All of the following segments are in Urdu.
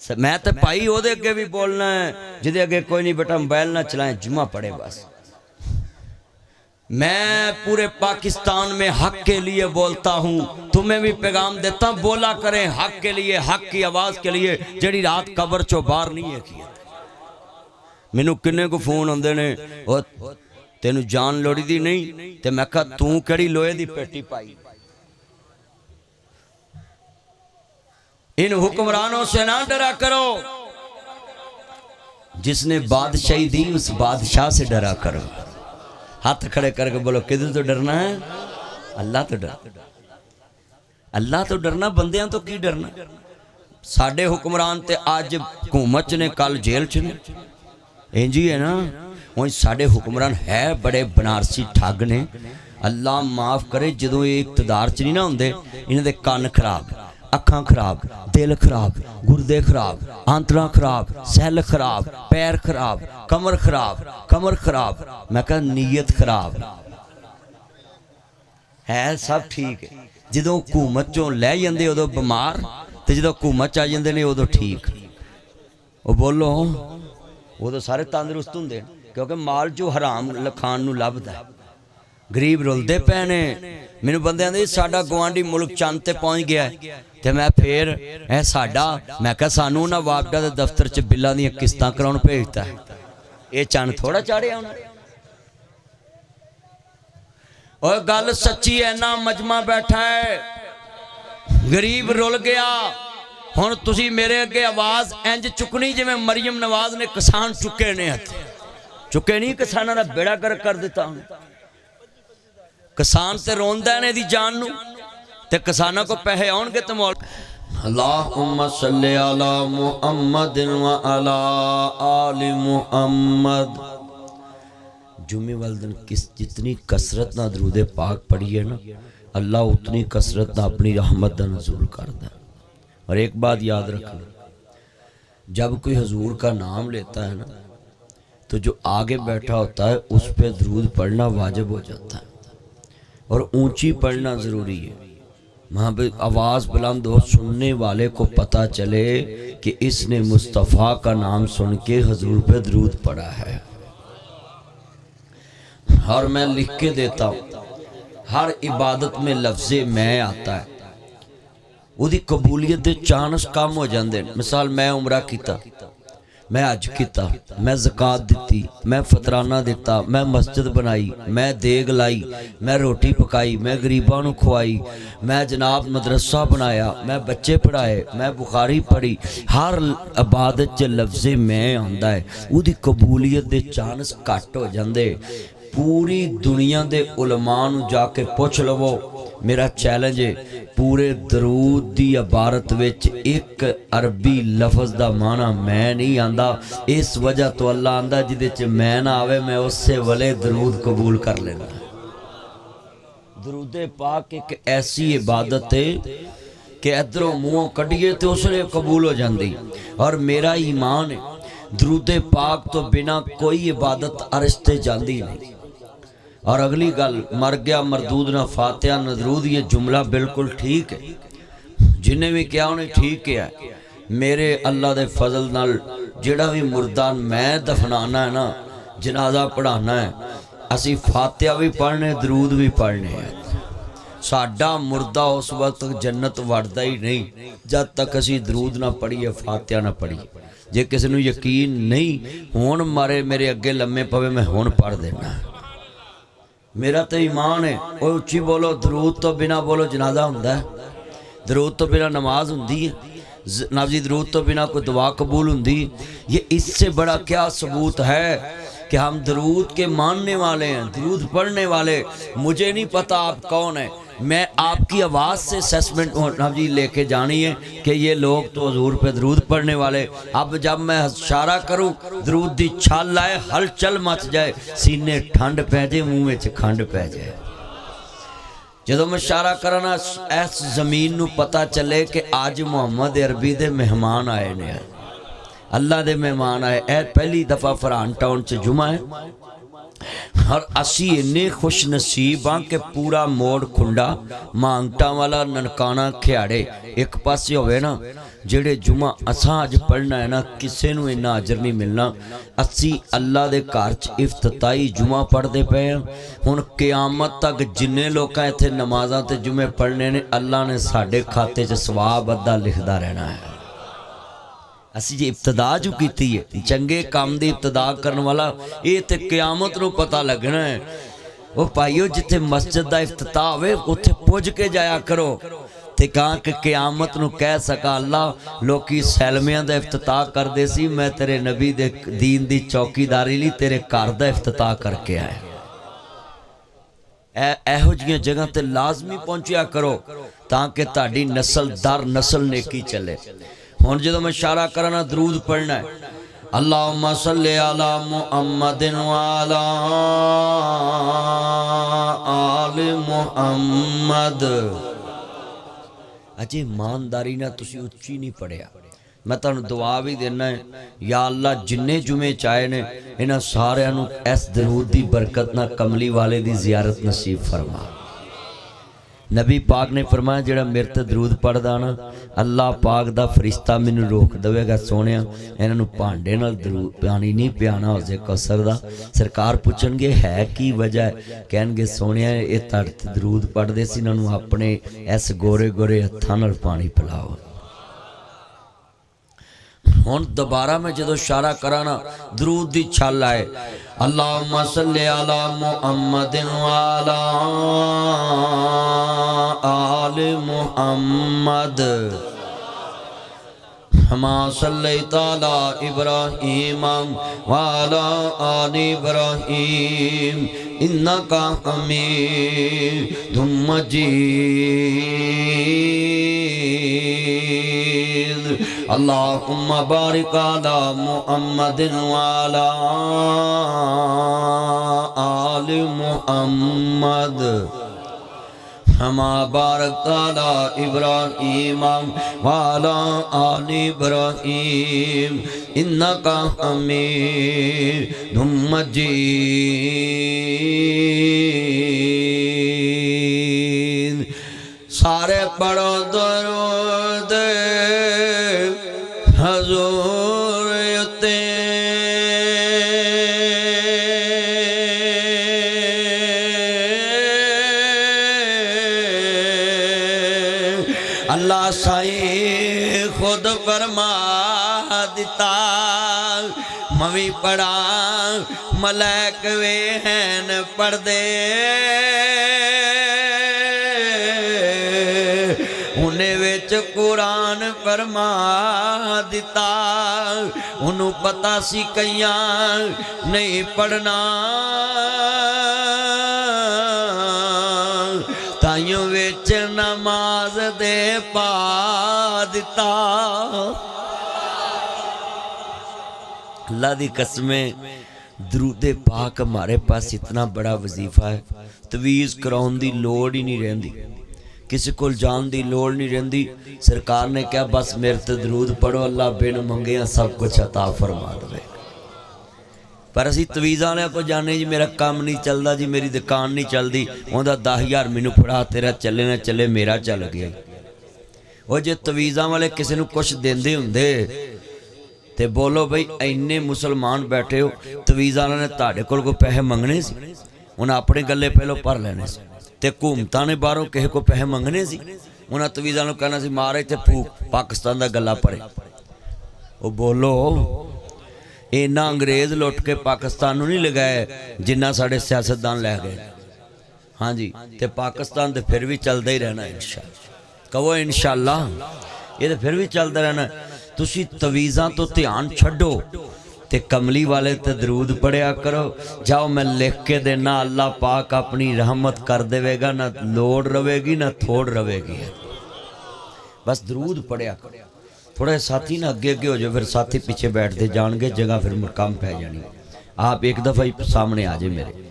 میں تو بھائی وہ اگے بھی بولنا ہے جدے اگے کوئی نہیں بیٹا موبائل نہ چلائیں جمعہ پڑھے بس. میں پورے پاکستان میں حق کے لیے بولتا ہوں, تمہیں بھی پیغام دیتا ہوں بولا کریں حق کے لیے, حق کی آواز کے لیے جڑی رات قبر چو باہر نہیں ہے کی. مینوں کنے کو فون آندے نے تینوں جان لوڑی دی نہیں تے میں کہا توں کیڑی لوہے دی پیٹی پائی. ان حکمرانوں سے نہ ڈرا کرو, جس نے بادشاہی دی اس بادشاہ سے ڈرا کرو. ہاتھ کھڑے کر کے بولو کدھر تو ڈرنا ہے؟ اللہ تو ڈرنا, اللہ تو ڈرنا, بندیاں تو کی ڈرنا. ساڑھے حکمران تے آج حکومت نے کل جیل چنے انجی ہے نا. وہی ساڑھے حکمران ہے بڑے بنارسی ٹھگ نے, اللہ معاف کرے جدوں یہ اقتدار چ نہیں نہ ہوندے انہاں دے کان خراب, اکھاں خراب, دل خراب, گردے خراب, آنتڑاں خراب, سیل خراب, پیر خراب, کمر خراب. میں کہا نیت خراب ہے, سب ٹھیک ہے. جدوں حکومت چوں لے جاندے ادو بیمار تے جدوں حکومت آ جاندے نے ادو ٹھیک. وہ بولو وہ تو سارے تندرست ہوندے کیونکہ مال جو حرام کھان نو لبدا ہے. غریب رلدے پے نے. مینوں بندے آندے ساڈا گوانڈی ملک چند تے پہنچ گیا ہے تے میں پھر اے ساڈا, میں کہا سانوں نہ واپڈا دے دفتر چ بلاں دیاں قسطاں کراون بھیجتا ہے. اے چند تھوڑا چاڑیا ہونا. اور گل سچی ہے نا, مجمع بیٹھا ہے, غریب رول گیا. ہن تسی میرے اگے آواز انج چکنی جے میں مریم نواز نے کسان چکے نے ہتھ چکے نہیں, کساناں دا بیڑا گرک کر دیتا ہوں. کسان تے روندا نے دی جان نو تے کساناں کو پیسے آن گے تے مول. اللہم صلی علی محمد و علی آل محمد. جمعے والے دن جتنی کثرت نہ درود پاک پڑھی ہے نا, اللہ اتنی کثرت نہ اپنی رحمت دا نزول کردا ہے. اور ایک بات یاد رکھنا, جب کوئی حضور کا نام لیتا ہے نا تو جو آگے بیٹھا ہوتا ہے اس پہ درود پڑھنا واجب ہو جاتا ہے, اور اونچی پڑھنا ضروری ہے. وہاں پہ آواز بلند ہو, سننے والے کو پتہ چلے کہ اس نے مصطفیٰ کا نام سن کے حضور پہ درود پڑھا ہے. اور میں لکھ کے دیتا ہوں, ہر عبادت میں لفظ میں آتا ہے, وہ دی قبولیت دے چانس کم ہو جاندے. مثال میں عمرہ کیتا, میں حج کیتا, میں زکاة دیتی, میں فطرانہ دیتا, میں مسجد بنائی, میں دیگ لائی, میں روٹی پکائی, میں غریباں نو کھوائی, میں جناب مدرسہ بنایا, میں بچے پڑھائے, میں بخاری پڑھی. ہر عبادت چ لفظ میں آندا ہے, وہ دی قبولیت دے چانس کٹ ہو جاندے. پوری دنیا دے علماء نو جا کے پوچھ لو, میرا چیلنج ہے, پورے درود دی عبارت وچ ایک عربی لفظ دا معنی میں نہیں آندا. اس وجہ تو اللہ آندا جدے چ میں نہ آوے میں اس سے ولے درود قبول کر لینا. درود پاک ایک ایسی عبادت ہے کہ ادھروں منہوں کڈیے تو اس نے قبول ہو جاندی. اور میرا ایمان ہے درود پاک تو بنا کوئی عبادت عرش تے جاندی نہیں. اور اگلی گل, مر گیا مردود نہ فاتحہ نہ درود, یہ جملہ بالکل ٹھیک ہے. جنہیں بھی کیا انہیں ٹھیک کیا ہے. میرے اللہ دے فضل نال جڑا بھی مردان میں دفنانا ہے نا, جنازہ پڑھانا ہے, اسی فاتحہ بھی پڑھنے درود بھی پڑھنے ہیں. ساڈا مردہ اس وقت جنت وڑدا ہی نہیں جب تک اسی درود نہ پڑھیے فاتحہ نہ پڑھیے. جے کسی نو یقین نہیں ہون مارے میرے اگے لمے پوے میں ہون پڑھ دینا. میرا تو ایمان ہے, وہ اچھی بولو درود تو بنا بولو جنازہ ہوندا ہے, درود تو بنا نماز ہوندی ہے, جناب جی درود تو بنا کوئی دعا قبول ہوندی. یہ اس سے بڑا کیا ثبوت ہے کہ ہم درود کے ماننے والے ہیں, درود پڑھنے والے. مجھے نہیں پتا آپ کون ہیں, میں آپ کی آواز سے اسیسمنٹ جی لے کے جانی ہے کہ یہ لوگ تو حضور پہ درود پڑھنے والے. اب جب میں اشارہ کروں درود دی چھال لائے ہلچل مچ جائے, سینے ٹھنڈ پہ جائے, منہ میں کھنڈ پہ جائے. جدو میں اشارہ کرنا اس زمین نو پتہ چلے کہ آج محمد عربی دے مہمان آئے نے, اللہ دے مہمان آئے. اے پہلی دفعہ فرحان ٹاؤن سے جمعہ ہے, اور اسی انے خوش نصیب ہاں کہ پورا موڑ کھنڈا مانگٹا والا ننکانا کھیاڑے ایک پاس ہوئے نا جڑے جمعہ اساں اج پڑھنا ہے نا کسے نو انہا اجر نہیں ملنا اسی اللہ دے کارچ افتتائی جمعہ پڑھ دے پہ ہیں ہن قیامت تک جننے لوگاں ایتھے نمازاں تے جمعے پڑھنے نے اللہ نے ساڑھے کھاتے چ ثواب ادا لکھدا رہنا ہے اسی جی ابتدا جو کیتی ہے چنگے کام دی ابتدا کرنے والا یہ تے قیامت نو پتہ لگنا ہے وہ پائیو جتے مسجد دا افتتاح ہوئے اتھے پوج کے جایا کرو تے کہاں کہ قیامت نو کہہ سکا اللہ لوکی سیلمیاں دا افتتاح کر دے سی میں تیرے نبی دے دین دی چوکی داری لی تیرے کار دا افتتاح کر کے آئے ایہو جیاں جگہ تے لازمی پہنچیا کرو تاکہ تاڑی نسل در نسل نیکی چلے ہون جدو میں اشارہ کرنا درود پڑھنا ہے اللہم صلی علی محمد وعلا آل محمد اجے ایمانداری نہ تسی اچھی نہیں پڑھیا میں تانوں دعا بھی دینا ہے یا اللہ جننے جمعے چاہے نے انہاں سارے نو اس درود دی برکت نہ کملی والے دی زیارت نصیب فرما نبی پاک نے فرمایا جڑا میرے تے درود پڑھ دانا اللہ پاک دا فرشتہ مینوں روک دوے گا سونیا انہاں نو پانڈے نال درود پانی نہیں پیانا ہو جے کوثر دا سرکار پوچھن گے ہے کی وجہ ہے کہن گے سونیا اے تڑ تے درود پڑھ دے سی انہاں نو اپنے اس گورے گورے ہتھاں نال پانی پلاؤ ہون دوبارہ میں جدو اشارہ کرانا درود دی چھل آئے اللہم صلی علی محمد وعلا آل محمد ہما صلیت علی ابراہیم وعلا آل ابراہیم انکا حمید مجید اللہم بارک علی محمد وعلا آل محمد ہما بارک علی ابراہیم وعلا آل ابراہیم انکا حمید مجید سارے پڑھو درود حضور تے اللہ سائی خود فرما دیتا موی پڑھا ملائک وے ہیں پڑھ دے انہیں ویچ قرآن فرما دیتا انہوں پتا سی کئیاں نہیں پڑھنا تائیوں ویچ نماز دے پا دیتا اللہ دی قسمیں درود پاک ہمارے پاس اتنا بڑا وظیفہ ہے تویز کراؤن دی لوڑ ہی نہیں رہن دی کسی کو جان دی لوڑ نہیں رہندی سرکار نے کہا بس میرے تے درود پڑھو اللہ بن منگیاں سب کچھ عطا فرما دے پر اسی تویزاں کو جانے جی میرا کام نہیں چلدا جی میری دکان نہیں چلدی اوندا 10,000 مینوں پڑھا تیرا چلے نہ چلے میرا چل گیا وہ جے تویزاں والے کسی نو کچھ دیندے ہوندے تے بولو بھئی اینے مسلمان بیٹھے ہو تویزاں نے تہاڈے کول کوئی پیسے منگنے سی انہاں اپنے گلے پہلو پر لینے سی تے حکومتاں نے باہروں کہے کو پیسے منگنے سی انہاں تویزاں نوں کہنا سی مارے تے پھوک پاکستان دا گلا پڑے وہ بولو اینا انگریز لوٹ کے پاکستان نوں نہیں لگائے جنہ ساڑھے سیاستدان لے گئے ہاں جی تے پاکستان تے پھر بھی چل دے ہی رہنا انشاءاللہ کہو انشاءاللہ یہ تے پھر بھی چل دے رہنا تسی تویزاں تو دھیان چھڈو تے کملی والے تے درود پڑھیا کرو جاؤ میں لکھ کے دینا اللہ پاک اپنی رحمت کر دے گا نہ لوڑ روے گی نہ تھوڑ روے گی بس درود پڑھیا کرو تھوڑے ساتھی نہ اگے اگے ہو جو پھر ساتھی پیچھے بیٹھ دے جان گے جگہ پھر مقام پہ جانی آپ ایک دفعہ ہی سامنے آجے میرے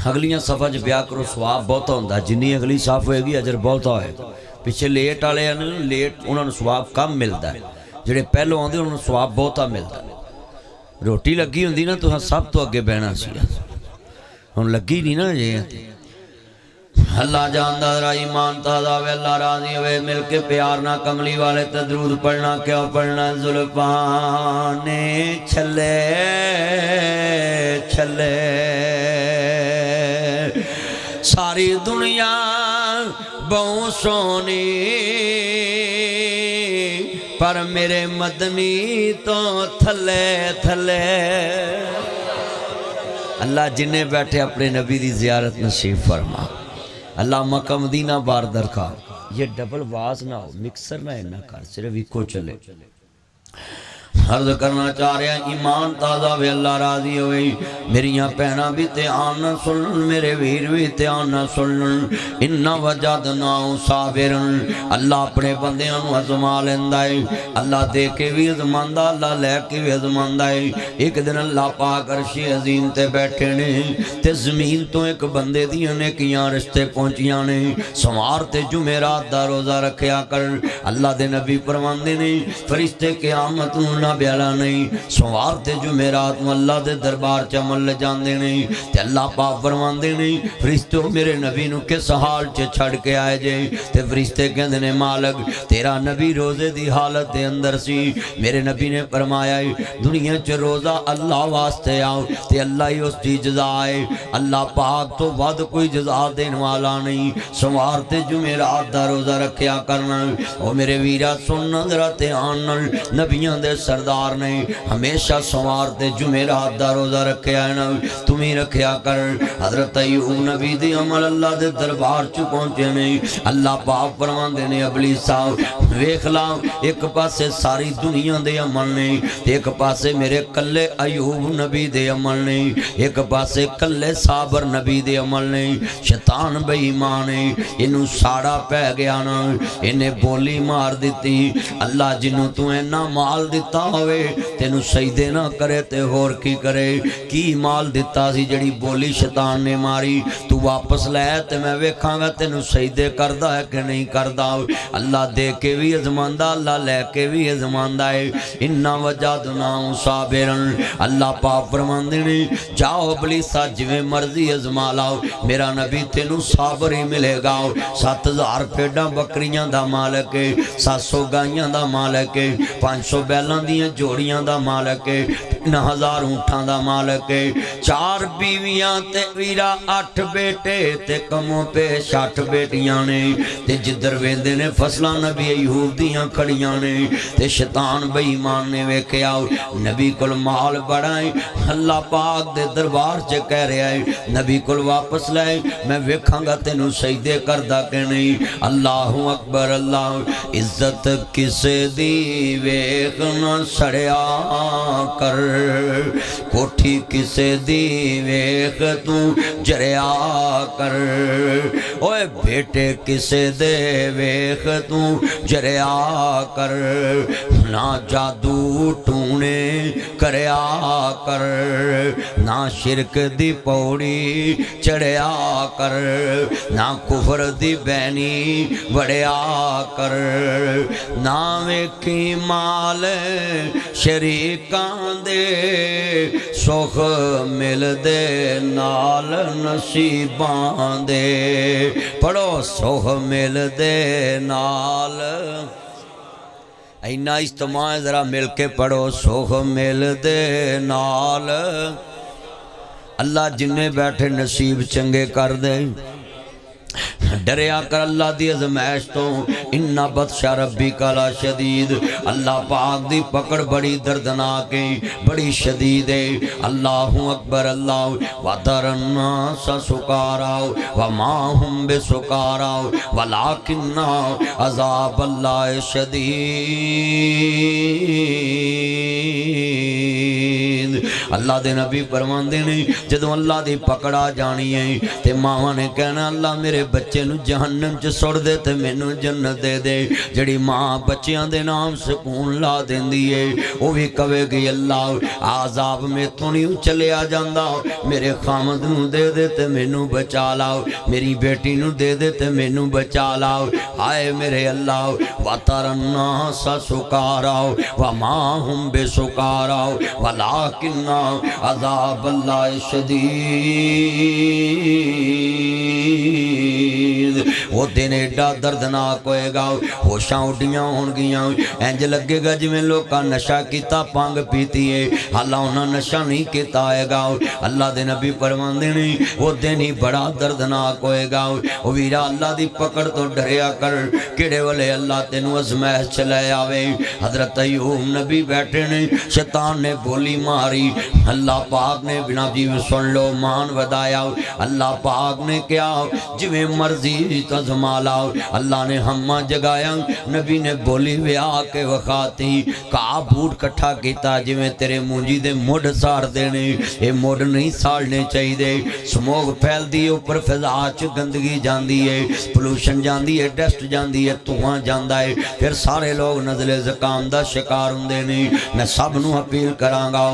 اگلیاں صفحہ جو بیاہ کرو سواب بہتا ہوندہ جنہی اگلی صاف ہوئے گی اجر بہتا ہوئے پیچھے لیٹ آلے لیٹ انہوں نے سواب کم ملتا ہے جڑے پہلو آندے انہوں نے سواب بہتا ملتا ہے روٹی لگی ہوندی نا تو سب تو اگے بہنا سی ہن لگی نہیں نا جی اللہ جاندا ذرا ایمان تازہ ہوئے اللہ راضی ہوئے مل کے پیار نہ کملی والے تے درود پڑھنا کیوں پڑھنا زلفاں نے چھلے چھلے ساری دنیا بہت سونی پر میرے مدنی تو تھلے تھلے اللہ جنہیں بیٹھے اپنے نبی دی زیارت نصیب فرما اللہ مکہ مدینہ بار درکار یہ ڈبل واز نہ ہو مکسر نہ نہ کر صرف ایکو چلے عرض کرنا چاہ رہا ایمان تازہ وے اللہ راضی ہوئی میریاں پہنا بھی تیان نہ سنن میرے ویر بھی تیان نہ سنن انہا وجدناہو صابرن اللہ اپنے بندیاں نو ازما لیندائی اللہ دے کے بھی ازماندہ اللہ لے کے بھی ازماندائی ایک دن اللہ پاک عرشی عظیم تے بیٹھے نے تے زمین تو ایک بندے دیاں نے کیاں رشتے پہنچیاں نے سوار تے جمعرات دا روزہ رکھیا کر اللہ دے نبی پرواندے نے فرشتے قیامت نہ بیالا نہیں سوار تے جمعرات میں اللہ دے دربار چمل لے جاندے نہیں تے اللہ پاک فرماندے نہیں فرشتوں میرے نبی نو کس حال چے چھڑ کے آئے جے تے فرشتے کہندے نے مالک تیرا نبی روزے دی حالت دے اندر سی میرے نبی نے فرمایا دنیا چ روزہ اللہ واسطے آؤ تے اللہ ہی اس دی جزا ہے اللہ پاک تو ود کوئی جزا دین والا نہیں سوار تے جمعرات دا روزہ رکھیا کرنا او میرے ویرا سننا ذرا دھیان نال نبیاں دے سردار نے ہمیشہ سوار تے جمعرات دا روزہ رکھیا ہے نا تمہیں رکھیا کر حضرت ایوب نبی دی عمل اللہ دے دربار چ پہنچے نہیں اللہ پاک فرماندے نے ابلیسا ویکھ لا ایک پاسے ساری دنیا دے عمل نے ایک پاسے میرے کلے ایوب نبی دے عمل نے ایک پاسے کلے صابر نبی دے عمل نے شیطان بے ایمان ہے انہوں ساڑا پہ گیا نا انہیں بولی مار دیتی اللہ جنہوں تو اینا مال دیتا ہوئے تینوں سجدے نہ کرے تے ہور کی کرے کی مال دیتا سی جڑی بولی شیطان نے ماری تو واپس لے تے میں ویکھاں گا تینوں سجدے کردا ہے کہ نہیں کردا اللہ دے کے بھی ازماندہ اللہ لے کے بھی ازماندہ ہے انہا وجدناہو صابرن اللہ پاک فرماندے نے جاؤ ابلیسا جویں مرضی ازما لاؤ میرا نبی تینوں صابر ہی ملے گا 7000 پیڑاں بکریاں دا مالک ہے 700 گائیاں دا مالک ہے 500 بیلاں دیاں جوڑیاں دا مالک ہے 3000 اونٹاں دا مالک ہے 4 بیویاں تے ویرا 8 بیٹے تے کموں پہ 60 بیٹیاں نے تے جدر ویندے نے فصلہ نبی ایوب دیاں کھڑیاں نے تے شیطان بے ایمان نے ویکھیا نبی کل مال بڑھائیں اللہ پاک دے دربار چ کہہ رہا ہے نبی کل واپس لائے میں ویکھاں گا تینوں سجدے کردا کہ نہیں اللہ اکبر اللہ عزت کسے دی ویکھ نہ سڑیا کر کوٹھی کسے دی ویکھ تو جریا کر اوے بیٹے کسے دے ویکھ تو جریا کر نہ جادو ٹونے کریا کر نہ شرک دی پوڑی چڑھیا کر نہ کفر دی بینی وڑیا کر نہ ویکھی مال شریکاں دے سخ مل دے نال نصیباں دے پڑھو سخ مل دے نال اینا اجتماع ذرا مل کے پڑھو سخ مل دے نال اللہ جنہیں بیٹھے نصیب چنگے کر دے ڈریا کر اللہ دی ازمائش تو انہا بطش ربک لا شدید اللہ پاک دی پکڑ بڑی دردناک بڑی شدید ہے اللہ اکبر اللہ وَذَرَ النَّاسَ سُكَارَىٰ وَمَا هُمْ بِسُكَارَىٰ وَلَٰكِنَّ عَذَابَ اللَّهِ شَدِيدٌ اللہ دے نبی فرماندے نے جدوں اللہ دی پکڑ آ جانی ہے تے ماواں نے کہنا اللہ میرے بچے نو جہنم چ سڑ دے تے مینوں جنت دے دے جڑی ماں بچیاں دے نام سکون لا دیندی ہے او وی کہے گی اللہ عذاب میتھوں نہیں چلیا جاندا میرے خامد نو دے دے تے مینوں بچا لاؤ میری بیٹی نو دے دے تے مینوں بچا لاؤ آئے میرے اللہ وَتَرَى النَّاسَ سُكَارَىٰ وَمَا هُمْ بِسُكَارَىٰ وَلَٰكِنَّ عَذَابَ اللَّهِ شَدِيدٌ وہ دن ایڈا دردناک ہوئے گا ہوشاں اڈیاں ہون گیاں انج لگے گا جویں لوکاں نشہ کیتا پانگ پیتی ہے اللہ انہاں نشہ نہیں کیتا آئے گا اللہ دے نبی فرماندے نے وہ دن ہی بڑا دردناک ہوئے گا وہ ویرا اللہ دی پکڑ تو ڈریا کر کیڑے والے اللہ تینوں ازمائش چلے آوے حضرت ایوب نبی بیٹھے نے شیطان نے بولی ماری اللہ پاک نے بنا جی سن لو مان ودایا اللہ پاک نے کیا جویں مرضی تزما لاؤ اللہ نے ہمہ جگایا نبی نے بولی ویا کے وخاتی کہا بوٹ کٹھا کیتا جویں تیرے مونجی دے موڑ ساڑ دینے یہ موڑ نہیں ساڑنے چاہی دے سموگ پھیل دی اوپر فضا چ گندگی جاندی ہے پولوشن جاندی ہے ڈسٹ جاندی ہے دھواں جاندا ہے پھر سارے لوگ نزلے زکام دا شکار ہوندے نے میں سب نو اپیل کراں گا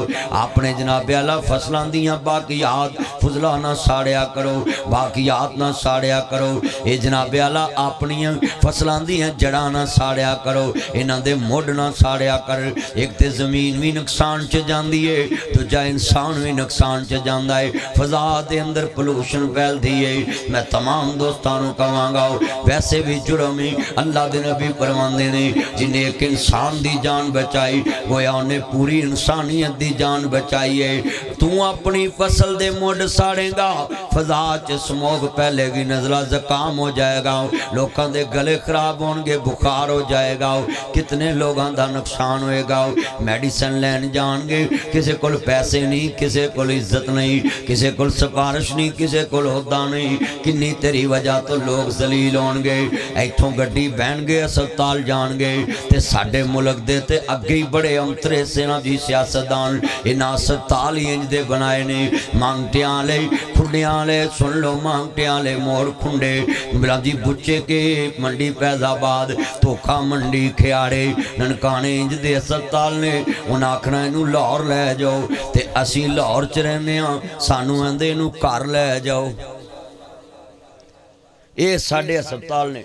اپنے جناب اعلی فصلاں دیاں باقیات فضلا نہ ساڑیا کرو باقیات نہ ساڑیا کرو اے جناب اعلی اپنی فصلاں دیاں جڑاں نہ ساڑیا کرو انہاں دے مڈ نہ ساڑیا کر ایک تے زمین بھی نقصان چ جاندی ہے دوجا انسان بھی نقصان چ جاندا ہے فضا دے اندر پولوشن پھیل دی ہے میں تمام دوستاں نو کہاں گا ویسے بھی جرم اللہ دے نبی فرماندے نے جن ایک انسان دی جان بچائی گویا انہیں پوری انسانیت دی جان بچائی ہے تو اپنی فصل دے موڈ ساڑے گا فضا چ سموگ پہلے گی نزلہ زکام ہو جائے گا لوکاں دے گلے خراب ہونگے بخار ہو جائے گا کتنے لوگاں دا نقصان ہوئے گا میڈیسن لین جان گے کسے کول پیسے نہیں کسے کول عزت نہیں کسے کول سفارش نہیں کسے کول عہدہ نہیں کنی تیری وجہ تو لوگ ذلیل ہونگے ایتھوں گڈی بہن گے اسپتال جان گے تے ساڑے ملک دے تے اگے ہی بڑے امترے سے نا جی سیاستدان انہاں اسپتال ہی انج دے بنائے نے مانگٹیاں لے کھنڈیاں لے سن لو مانگٹیاں لے مور کھنڈے بلا جی بچے کے منڈی فیض آباد توکھا منڈی کھیاڑے ننکانے انج دے اسپتال نے انہاں آکھنا انہوں لاہور لے جاؤ تے اسی لاہور چ رہنے ہاں سانو اندے انہوں کار لے جاؤ اے ساڑے اسپتال نے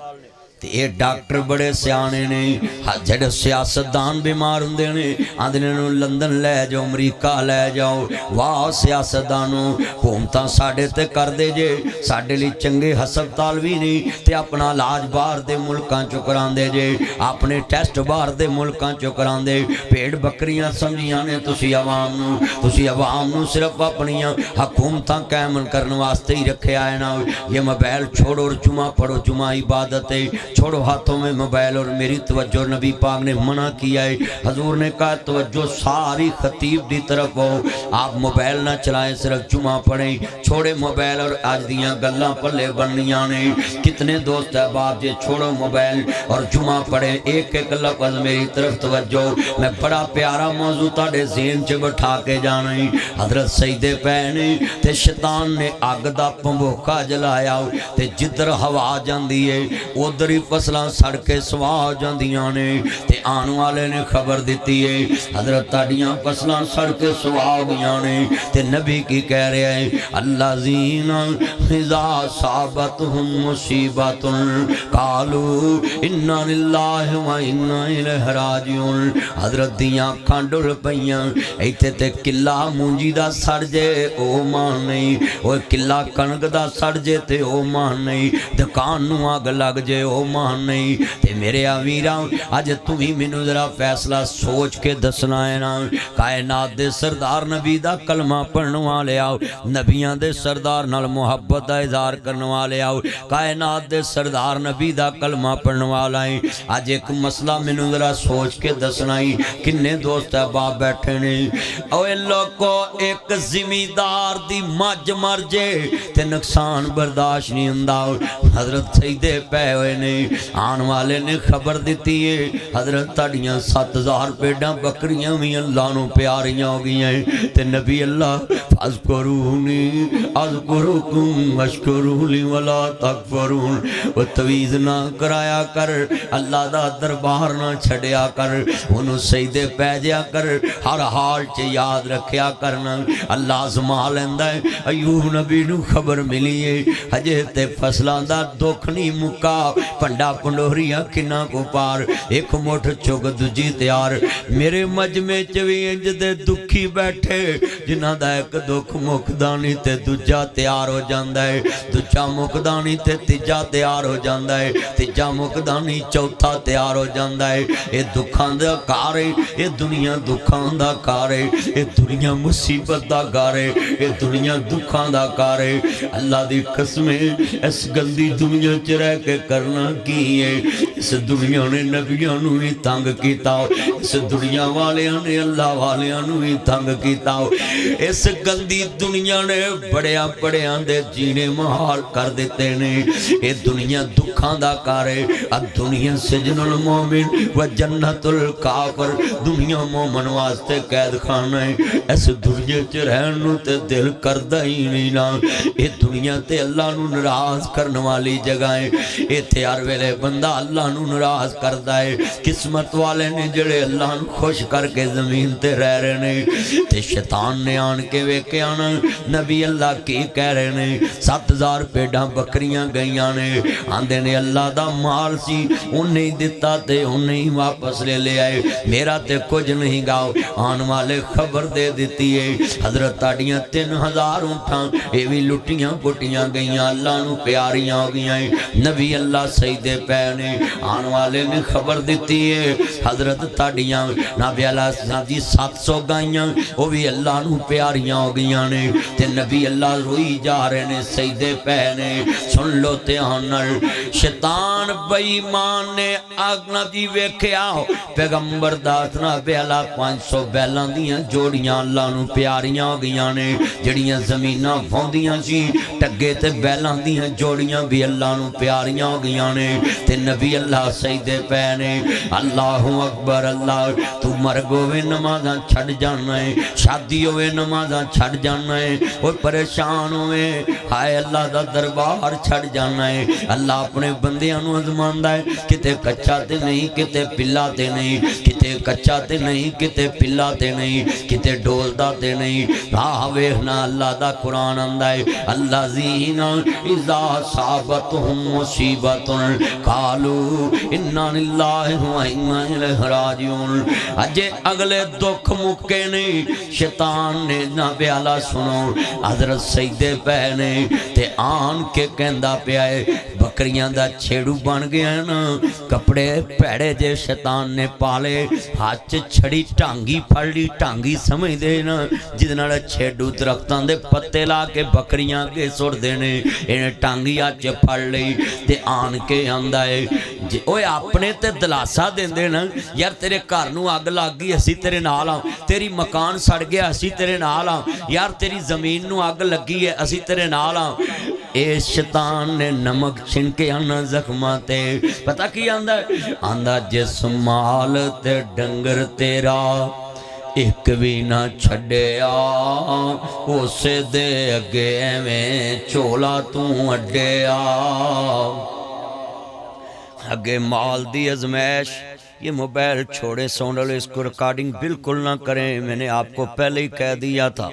تے اے ڈاکٹر بڑے سیانے نے جڑے سیاستدان بیمار ہوندے نے آندے نوں لندن لے جاؤ امریکہ لے جاؤ واہ سیاستدانوں حکومتاں ساڈے تے کر دے جے ساڈے لئی چنگے ہسپتال بھی نہیں تے اپنا علاج باہر دے ملکاں چوں کراندے جے اپنے ٹیسٹ باہر دے ملکاں چوں کراندے پیڑ بکریاں سمجھیاں نے تسی عوام نوں صرف اپنی حکومتاں قائم کرن واسطے ہی رکھیا ہے نا یہ موبائل چھوڑو اور جمعہ پڑھو جمعہ عبادت ہے چھوڑو ہاتھوں میں موبائل اور میری توجہ نبی پاک نے منع کیا ہے حضور نے کہا توجہ ساری خطیب دی طرف ہو آپ موبائل نہ چلائیں صرف جمعہ پڑھیں چھوڑے موبائل اور آج دیاں گلاں پلے بنیاں نے کتنے دوست احباب جے چھوڑو موبائل اور جمعہ پڑھیں ایک ایک لفظ میری طرف توجہ میں بڑا پیارا موضوع تاڑے ذہن چ بٹھا کے جانا ہے حضرت سیدے پہنے تے شیطان نے آگ دا پمبوکا جلایا تے جدر ہوا جاندی ہے ادھر فصلاں سڑکے سوا جاندیاں نے تے آن والے نے خبر دیتی ہے حضرت تاڑیاں فصلاں سڑکے سوا گیاں نے تے نبی کی کہہ رہے ہیں اللہ زین اذا صابتہم مصیبت قالوا انا للہ و انا الیہ راجعون حضرت دیاں کھانڈل پئیاں ایتھے تے قلعہ مونجی دا سڑ جے او مان نہیں او قلعہ کنگ دا سڑ جے تے او مان نہیں دکان نو آگ لگ جے او مان نہیں تے میرے آویراں آج تمہیں منو ذرا فیصلہ سوچ کے دسنا ہے نا کائنات دے سردار نبی دا کلمہ پڑھنے والے آؤ نبیاں دے سردار نال محبت دا اظہار کرنے والے آؤ کائنات دے سردار نبی دا کلمہ پڑھنے والا ہے آج ایک مسئلہ منو ذرا سوچ کے دسنا ہے کنے دوست احباب بیٹھے نے اوے لوگو ایک زمیندار دی مجھ مر جے تے نقصان برداشت نہیں ہوندا حضرت سیدے پے ہوئے نے آن والے نے خبر دیتی ہے حضرت تاڑیاں 7000 پیڑاں بکریاں بھی اللہ نو پیاریاں ہو گئی ہیں تے نبی اللہ فاذکرونی اذکرکم واشکروا ولا تکفرون وہ تویز نہ کرایا کر اللہ دا دربار نہ چھڑیا کر انہوں سجدے پہ جیا کر ہر حال چ یاد رکھیا کرنا اللہ زما لیندا ہے ایوب نبی نو خبر ملی ہے ہجے تے فصلاں دا دکھ نہیں مکا پنڈا پنڈوریا کنا کو پار ایک مٹھ چگ دجی تیار میرے مجمع چ وی انج دے دکھی بیٹھے جنہاں دا ایک دکھ مکدا نہیں تے دوجا تیار ہو جاندا ہے دوجا مکدا نہیں تے تیجا تیار ہو جاندا ہے تیجا مکدا نہیں چوتھا تیار ہو جاندا ہے اے دکھاں دا کار ہے اے دنیا دکھاں دا کار ہے اے دنیا مصیبت دا کار ہے اے دنیا دکھاں دا کار ہے اللہ دی قسم ہے اس گندی دنیا چ رہ کے کرنا کی ہے اس دنیا نے نبیاں نو ہی تنگ کیتا اس دنیا والیاں نے اللہ والیاں نو ہی تنگ کیتا اس گندی دنیا نے بڑیاں بڑیاں دے جینے محال کر دیتے نے اے دنیا دکھاں دا کار ہے اب دنیا سجن المومن و جنت الکافر دنیا مومن واسطے قید خانہ ہے اس دنیا چ رہن نو تے دل کردا ہی نہیں نا اے دنیا تے اللہ نو ناراض کرنے والی جگہ ہے اے تے ہر ویلے بندہ اللہ نو ناراض کردا ہے قسمت والے نے جڑے اللہ نو خوش کر کے زمین تے رہ رہے نے تے شیطان نے آن کے ویکھیا نا نبی اللہ کی کہہ رہے نے 7000 پیڑاں بکریاں گئیاں نے آندے نے اللہ دا مال سی انہیں ہی دتا تے انہیں ہی واپس لے لے آئے میرا تے کچھ نہیں گاؤ آن والے خبر دے دیتی ہے حضرت تاڑیاں 3000 اونٹاں اے بھی لٹیاں پٹیاں گئیاں اللہ نو پیاریاں ہو گئیاں نبی اللہ سجدے پہ نے آن والے نے خبر دیتی ہے حضرت تاڑیاں نبی اللہ دی 700 گائیاں وہ بھی اللہ نو پیاریاں ہو گئیاں نے تے نبی اللہ روئی جا رہے نے سجدے پہ نے سن لو تیانر شیطان بیمان نے آگنا دی ویکھیا پیغمبر داتنا بیلا 500 بیلان دیاں جوڑیاں اللہ نو پیاریاں ہو گئیاں نے جڑیاں زمینہ پھوندیاں سی ٹگے تے بیلان دیاں جوڑیاں بھی اللہ نو پیاریاں ہو گئیاں نے تے نبی اللہ سجدے پہ نے اللہ اکبر اللہ تو مرگ ہوئے نمازاں چھڑ جانا ہے شادی ہوئے نمازاں چھڑ جانا ہے اور پریشان ہوئے ہائے اللہ دا دربار چھڑ جانا ہے اللہ اپنے بندیاں نو ازماندا ہے کتے کچا تے نہیں کتے پلا تے نہیں کتے کچا تے نہیں کتے پلا تے نہیں کتے ڈولدا تے نہیں راہ ویکھنا اللہ دا قرآن آندا ہے اللہ زینا اذا صابتہم مصیبت قالوا انا للہ و انا الیہ راجعون اجے اگلے دکھ مکے نہیں شیطان نے نہ بیالا سنو حضرت سجدے پہ نے تے آن کے کہندا پیا ہے بکریاں دا چھیڑو بن گیا نا کپڑے پیڑے جے شیطان نے پالے ہاتھ چھڑی ٹانگی پھڑ لی ٹانگی سمجھ دے نا جدنا چھیڑو درختان دے پتے لا کے بکریاں کے سڑ دینے انہیں ٹانگی آج پھڑ لی تے آن کے آندہ ہے اوے اپنے تے دلاسا دیں دے نا یار تیرے کارنو آگ لگ گئی اسی تیرے نالا تیری مکان سڑ گیا اسی تیرے نالا یار تیری زمین نو آگ لگی ہے اسی تیرے نالا اے شیطان نے نمک چھنکے آنا زخماتے پتہ کی آندہ ہے آندہ جس مال تے ڈنگر تیرا ایک بھی نہ چھڑیا اسے دے اگے میں چولا توں اڈیا اگے مال دی ازمیش یہ موبائل چھوڑے سونڈل اس کو ریکارڈنگ بالکل نہ کریں میں نے آپ کو پہلے ہی کہہ دیا تھا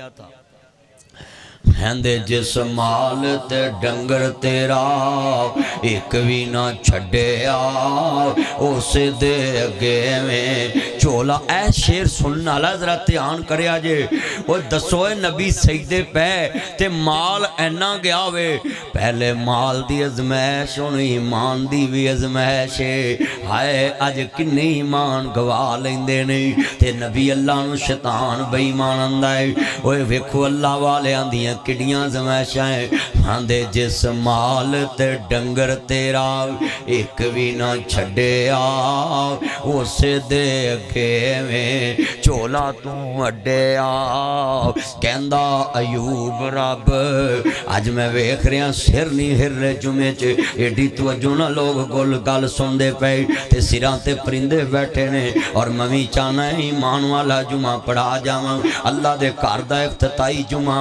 ہندے جس مال تے ڈنگر تیرا ایک بھی نہ چھڑیا اسے دے اگے میں چولا اے شیر سننا اللہ ذرا تیان کرے آجے وہ دسوئے نبی سجدے پہ تے مال اینا گیا ہوئے پہلے مال دی ازمیش ان ایمان دی بھی ازمیش ہائے آج کنی ایمان گواہ لیندے نہیں تے نبی اللہ نو شیطان بے ایمان اندائے وہ ویکھو اللہ والے آندیاں کڑیاں زمیشائیں آندے جس مال تے ڈنگر تیرا ایک بھی نہ چھڑے اسے دے کھیویں چولا تو اڈیا کہندا ایوب رب اج میں ویکھ رہا سر نہیں ہر رہے جمعے چ ایڈی توجہ نہ لوگ گل گل سن دے پے تے سراں تے پرندے بیٹھے نے اور میں چاہنا ہے ایمان والا جمعہ پڑھا جاواں اللہ دے گھر دا افتتاحی جمعہ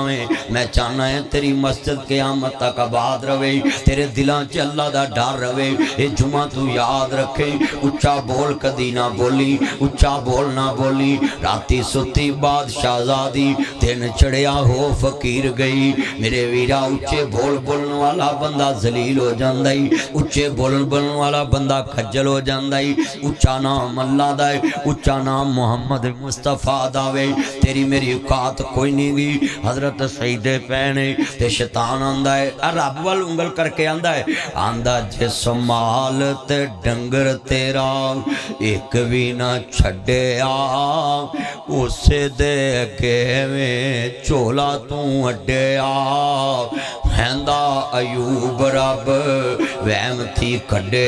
میں چاہنا ہے تیری مسجد قیامت تک آباد رہے تیرے دلاں چ اللہ دا ڈر رہے اے جمعہ تو یاد رکھے اچھا بول کدی نہ بولی اچھا بول نہ بولی راتی ستی بادشاہ زادی دن چڑھیا ہو فقیر گئی میرے ویرا اچھے بول بولن والا بندہ ذلیل ہو جاندائی اچھے بولن والا بندہ کھجل ہو جاندائی اچھا نام اللہ دائے اچھا نام محمد مصطفیٰ داوے تیری میری اوقات کوئی نہیں گی حضرت سید پہنے تے شیطان آندہ ہے رب وال انگل کر کے آندہ جس مال تے ڈنگر تیرا ایک بھی نہ چھڑے اسے دے کے میں چولا تو اڈے ہیندہ ایوب رب ویم تھی کڈے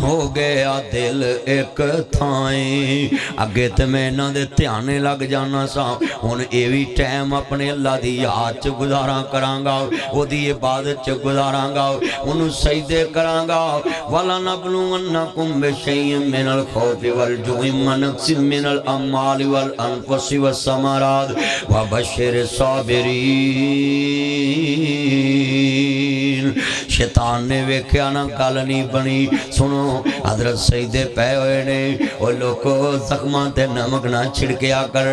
ہو گیا دل ایک تھائیں اگے تے میں نہ دے تیانے لگ جانا سا ان ایوی ٹائم اپنے اللہ دی یاد چ گزاراں کرانگا او دی عبادت چ گزاراں انہوں سجدے کرانگا وَلَا نَبْلُوَنَّكُمْ بِشَيْءٍ مِّنَ الْخَوْفِ وَالْجُوعِ وَنَقْصٍ مِّنَ الْأَمْوَالِ وَالْأَنفُسِ وَالثَّمَرَاتِ وَبَشِّرِ الصَّابِرِينَ شیطان نے ویکھیا نہ گل نہیں بنی سنو حضرت سجدے پے ہوئے نے او لوگو زخماں تے نمک نہ چھڑکیا کر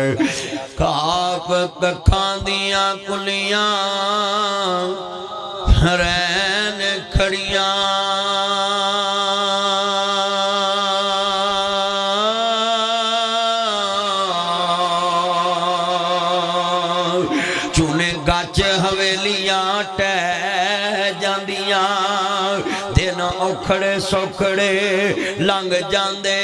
کاپ ککھاں دیاں کلیاں رین کھڑیاں چونے گچ حویلیاں ٹہ جاندیاں دن اوکھڑے سوکھڑے لنگ جاندے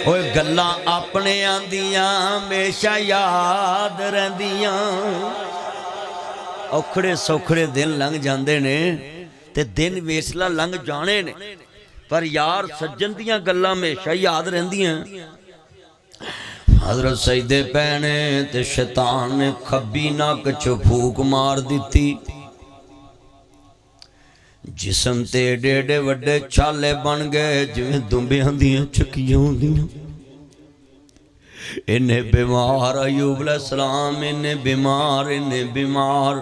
اوہ گلاں اپنے آندیاں ہمیشہ یاد رہندیاں اوکھڑے سوکھڑے دن لنگ جاندے نے تے دن ویسلا لنگ جانے نے پر یار سجن دیاں گلاں ہمیشہ یاد رہندیاں حضرت سجدے پہنے تے شیطان نے کھبی ناک چو پھوک مار دیتی جسم تے ڈیڑے وڈے چالے بن گئے جویں دنبیاں دیاں چکیاں دیاں انہیں بیمار ایوب علیہ السلام انہیں بیمار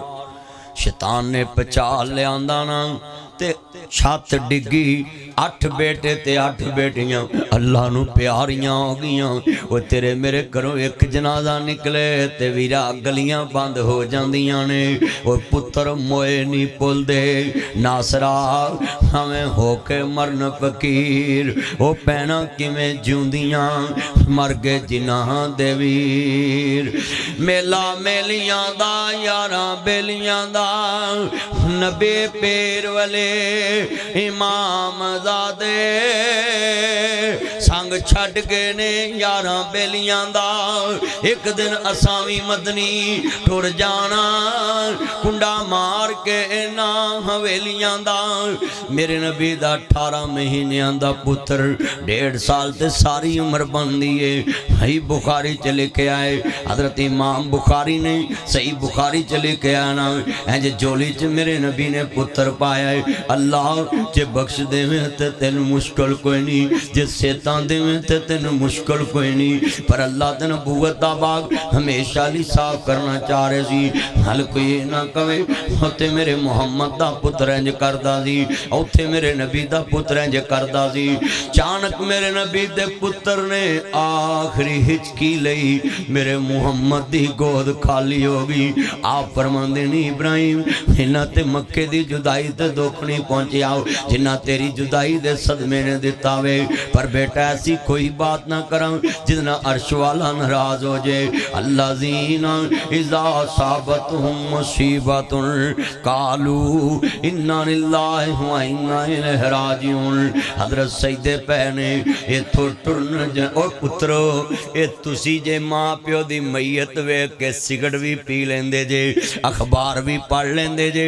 شیطان نے پچال لے آندانا تے چھت ڈگی 8 بیٹے تے 8 بیٹیاں اللہ نو پیاریاں ہو گیاں وہ تیرے میرے گھروں ایک جنازہ نکلے تے ویرا گلیاں بند ہو جاندیاں نے وہ پتر موئے نہیں پل دے ناصرہ ہمیں ہو کے مرن فقیر وہ پہنا کی میں جوندیاں مرگے جناں دے ویر میلا میلیاں دا یاراں بیلیاں دا نبی پیر والے امام زادے سنگ چھڑ کے نے یاراں بیلیاں دا ایک دن اسامی مدنی ٹر جانا کنڈا مار کے نا حویلیاں دا میرے نبی دا 18 مہینیاں دا پتر 1.5 سال تے ساری عمر بن دیئے صحیح بخاری چلے کے آئے حضرت امام بخاری نے صحیح بخاری چلے کے آنا جو جولی چ میرے نبی نے پتر پایا ہے اللہ جے بخش دے میں تے تین مشکل کوئی نہیں جے سیتان دے میں تے تین مشکل کوئی نہیں پر اللہ تے نبوت دا باغ ہمیشہ لی صاف کرنا چاہ رہے سی حل کوئی نہ کوئے ہوتے میرے محمد دا پتر انج کردہ دی ہوتے میرے نبی دا پتر انج کردہ دی چانک میرے نبی دے پتر نے آخری ہچکی لئی میرے محمد دی گود کھالی ہوگی آپ فرماندے نہیں ابراہیم جنہ تے مکے دی جدائی تے دکھنی پہنچی آؤ جنہ تیری جدائی دے صدمے نے دیتا وے پر بیٹا ایسی کوئی بات نہ کرم جتنا عرش والا ناراض ہو جائے اللہ زین اذا صابتہم مصیبت قالو انا للہ و انا الیہ راجعون حضرت سجدے پہنے یہ ٹرن او پترو ਇਹ ਤੁਸੀਂ ਜੇ ਮਾਂ ਪਿਓ ਦੀ ਮਈਅਤ ਵੇਖ ਕੇ ਸਿਗਰਟ ਵੀ ਪੀ ਲੈਂਦੇ ਜੇ, ਅਖਬਾਰ ਵੀ ਪੜ੍ਹ ਲੈਂਦੇ ਜੇ,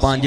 5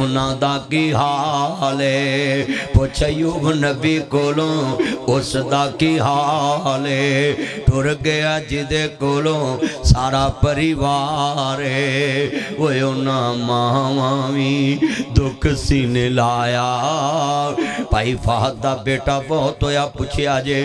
انہاں دا کی حال ہے پوچھ ایوب نبی کولوں اس دا کی حال ہے ٹر گیا جدے کولوں سارا پریوار ہے وہ انہاں ماوی دکھ سینے لایا بھائی فہد دا بیٹا بہت ہویا پوچھیا جے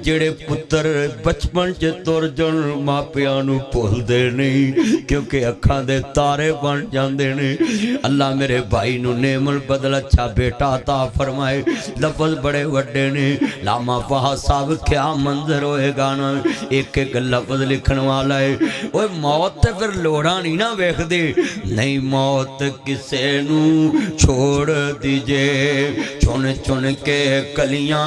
جڑے پتر بچپن چ تر جن ماپیاں نو بھول دے نہیں کیونکہ اکھاں دے تارے بن جاندے نے اللہ میرے بھائی نو نعم البدل اچھا بیٹا عطا فرمائے لفظ بڑے وڈے نے لاما فہد صاحب کیا منظر ہوئے گا نا ایک ایک لفظ لکھن والا ہے اوہ موت تے پھر لوڑا نہیں نا ویکھ دے نہیں موت کسے نو چھوڑ دیجے چن چن کے کلیاں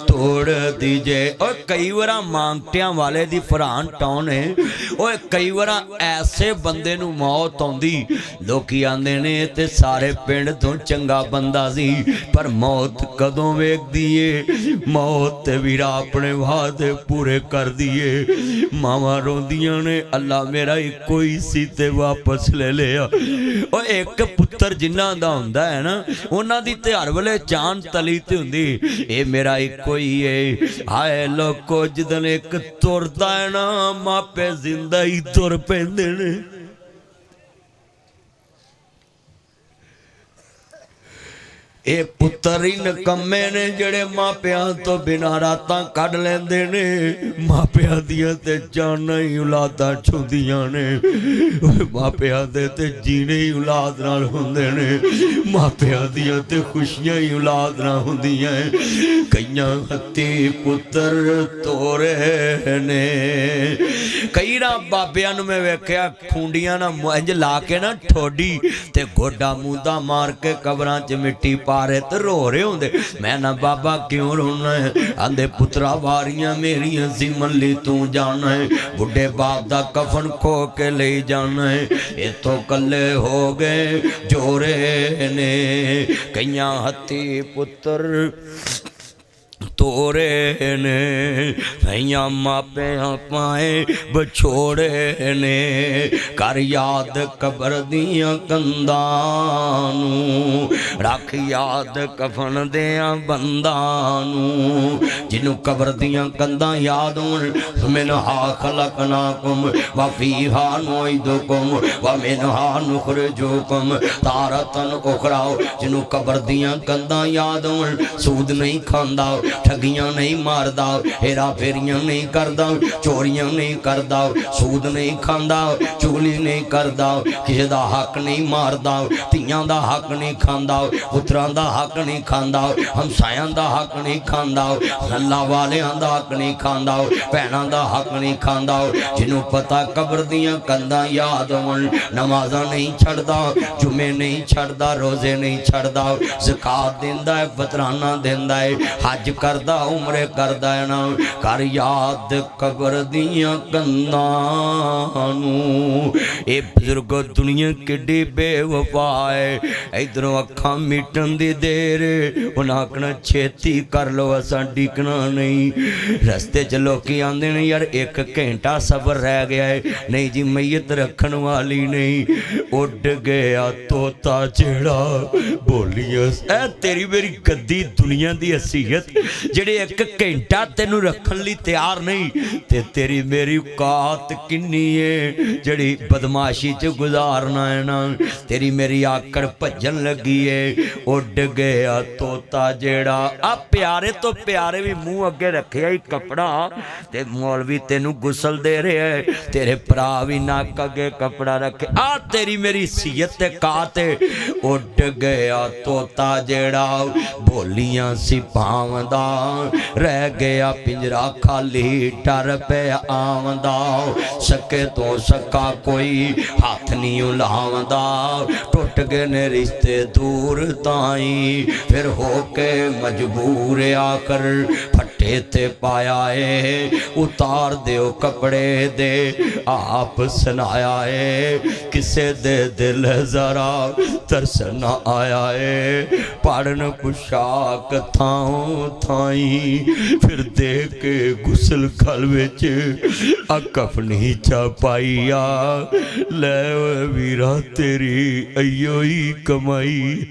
توڑ دیجے اور کئی ورہ مانگٹیاں والے دی فران ٹاؤن ہے اور کئی ورہ ایسے بندے نو موت ہوندی لوکی آندے نے تے سارے پینڈ تو چنگا بندہ سی پر موت کدوں ویک دیئے موت ویرا اپنے وعدے پورے کر دیئے ماما روندیاں نے اللہ میرا ہی کوئی سی تے واپس لے لیا اور ایک پتر جنہ دا ہوندہ ہے نا انہاں دی تے ہر ویلے چاند تلی تے ہوندی اے میرا ہی کوئی ہے آئے لوکو جدن ایک تورتا ہے نا ماں پہ زندہ ہی تور پیندے نے اے پتر ہی نکمے نے جڑے ماں پیاں تو بنا راتاں کڑ لیندے نے ماں پیاں دیاں تے جانا ہی اولاداں چھوندیاں نے ماں پیاں دے تے جینے ہی اولاد نال ہوندے نے ماں پیاں دیاں تے خوشیاں ہی اولاد نہ ہوندیاں کئیاں ہتھی پتر تورے نے کئی راں بابیاں نو میں ویکھیا کھونڈیاں نہ انج لا کے نا ٹھوڈی تے گوڈا مودا مار کے قبراں چ مٹی پارے تے رو رہے ہوندے میں نہ بابا کیوں رونا ہے آندے پترا واریاں میریاں زمن لی تو جانا ہے بڑھے باپ دا کفن کھو کے لے جانا ہے اے تو کلے ہو گئے جورے نے کئیاں ہتھی پتر تورے نے بھائیاں ماپیاں پائیں بچھوڑے نے کر یاد قبر دیاں کندانوں رکھ یاد کفن دیاں بندانوں جنہوں قبر دیاں کنداں یاد منہا خلقناکم وفیہا نعیدکم ومنہا نخرجکم تارتن اخراؤ جنہوں قبر دیاں کنداں یاد سود نہیں کھاندا ٹھگیاں نہیں ماردہ ہیرا پھیریاں نہیں کردہ چوریاں نہیں کردہ سود نہیں کھاندہ چولی نہیں کردہ کسی دا حق نہیں ماردہ تیاں دا حق نہیں کھاندہ پتران دا حق نہیں کھاندہ ہمسایان دا حق نہیں کھاندہ اللہ والیاں دا حق نہیں کھاندہ پینان دا حق نہیں کھاندہ جنہوں پتہ قبر دیاں کندہ یاد نمازہ نہیں چھڑدہ جمعے نہیں چھڑدہ روزے نہیں چھڑدہ زکاة دیندہ ہے فطرانہ دیندہ ہے حج کردہ عمرے کردہ ہے نا کر یاد قبر دیاں کندانوں اے بزرگ دنیا کڈی بے وفائے ایدروں اکھاں میٹن دی دیر انہاں اکنا چھیتی کر لو اساں ڈیکنا نہیں رستے چلو کی آندے نہیں یار ایک گھنٹہ صبر رہ گیا ہے نہیں جی میت رکھن والی نہیں اڈ گیا توتا جیڑا بولیاں اے تیری میری گدی دنیا دی حیثیت جڑے ایک گھنٹہ تینوں رکھن لی تیار نہیں تے تیری میری اوقات کنی ہے جڑی بدماشی چ گزارنا ہے نا تیری میری آکڑ پجن لگی ہے اڈ گیا توتا جیڑا اب پیارے تو پیارے بھی منہ اگے رکھے ہی کپڑا تے مولوی تینوں گسل دے رہے ہیں تیرے پرا بھی ناک اگے کپڑا رکھے تیری میری سیت تے کاتے اڈ گیا توتا جیڑا بولیاں سی پاوندہ رہ گیا پنجرا خالی ڈر پہ آوندہ سکے تو سکا کوئی ہاتھ نہیں الاوندہ ٹوٹ گئے نے رشتے دور تائیں پھر ہو کے مجبور آ کر پھٹے تے پایا ہے اتار دیو کپڑے دے آپ سنایا ہے کسے دے دل ذرا ترس نہ آیا ہے پڑھن پشاک تھاؤں تھائیں کھائی پھر دیکھ کے غسل کھل وچ کفنی چا پائی آ لے ویرا تیری ایو ہی کمائی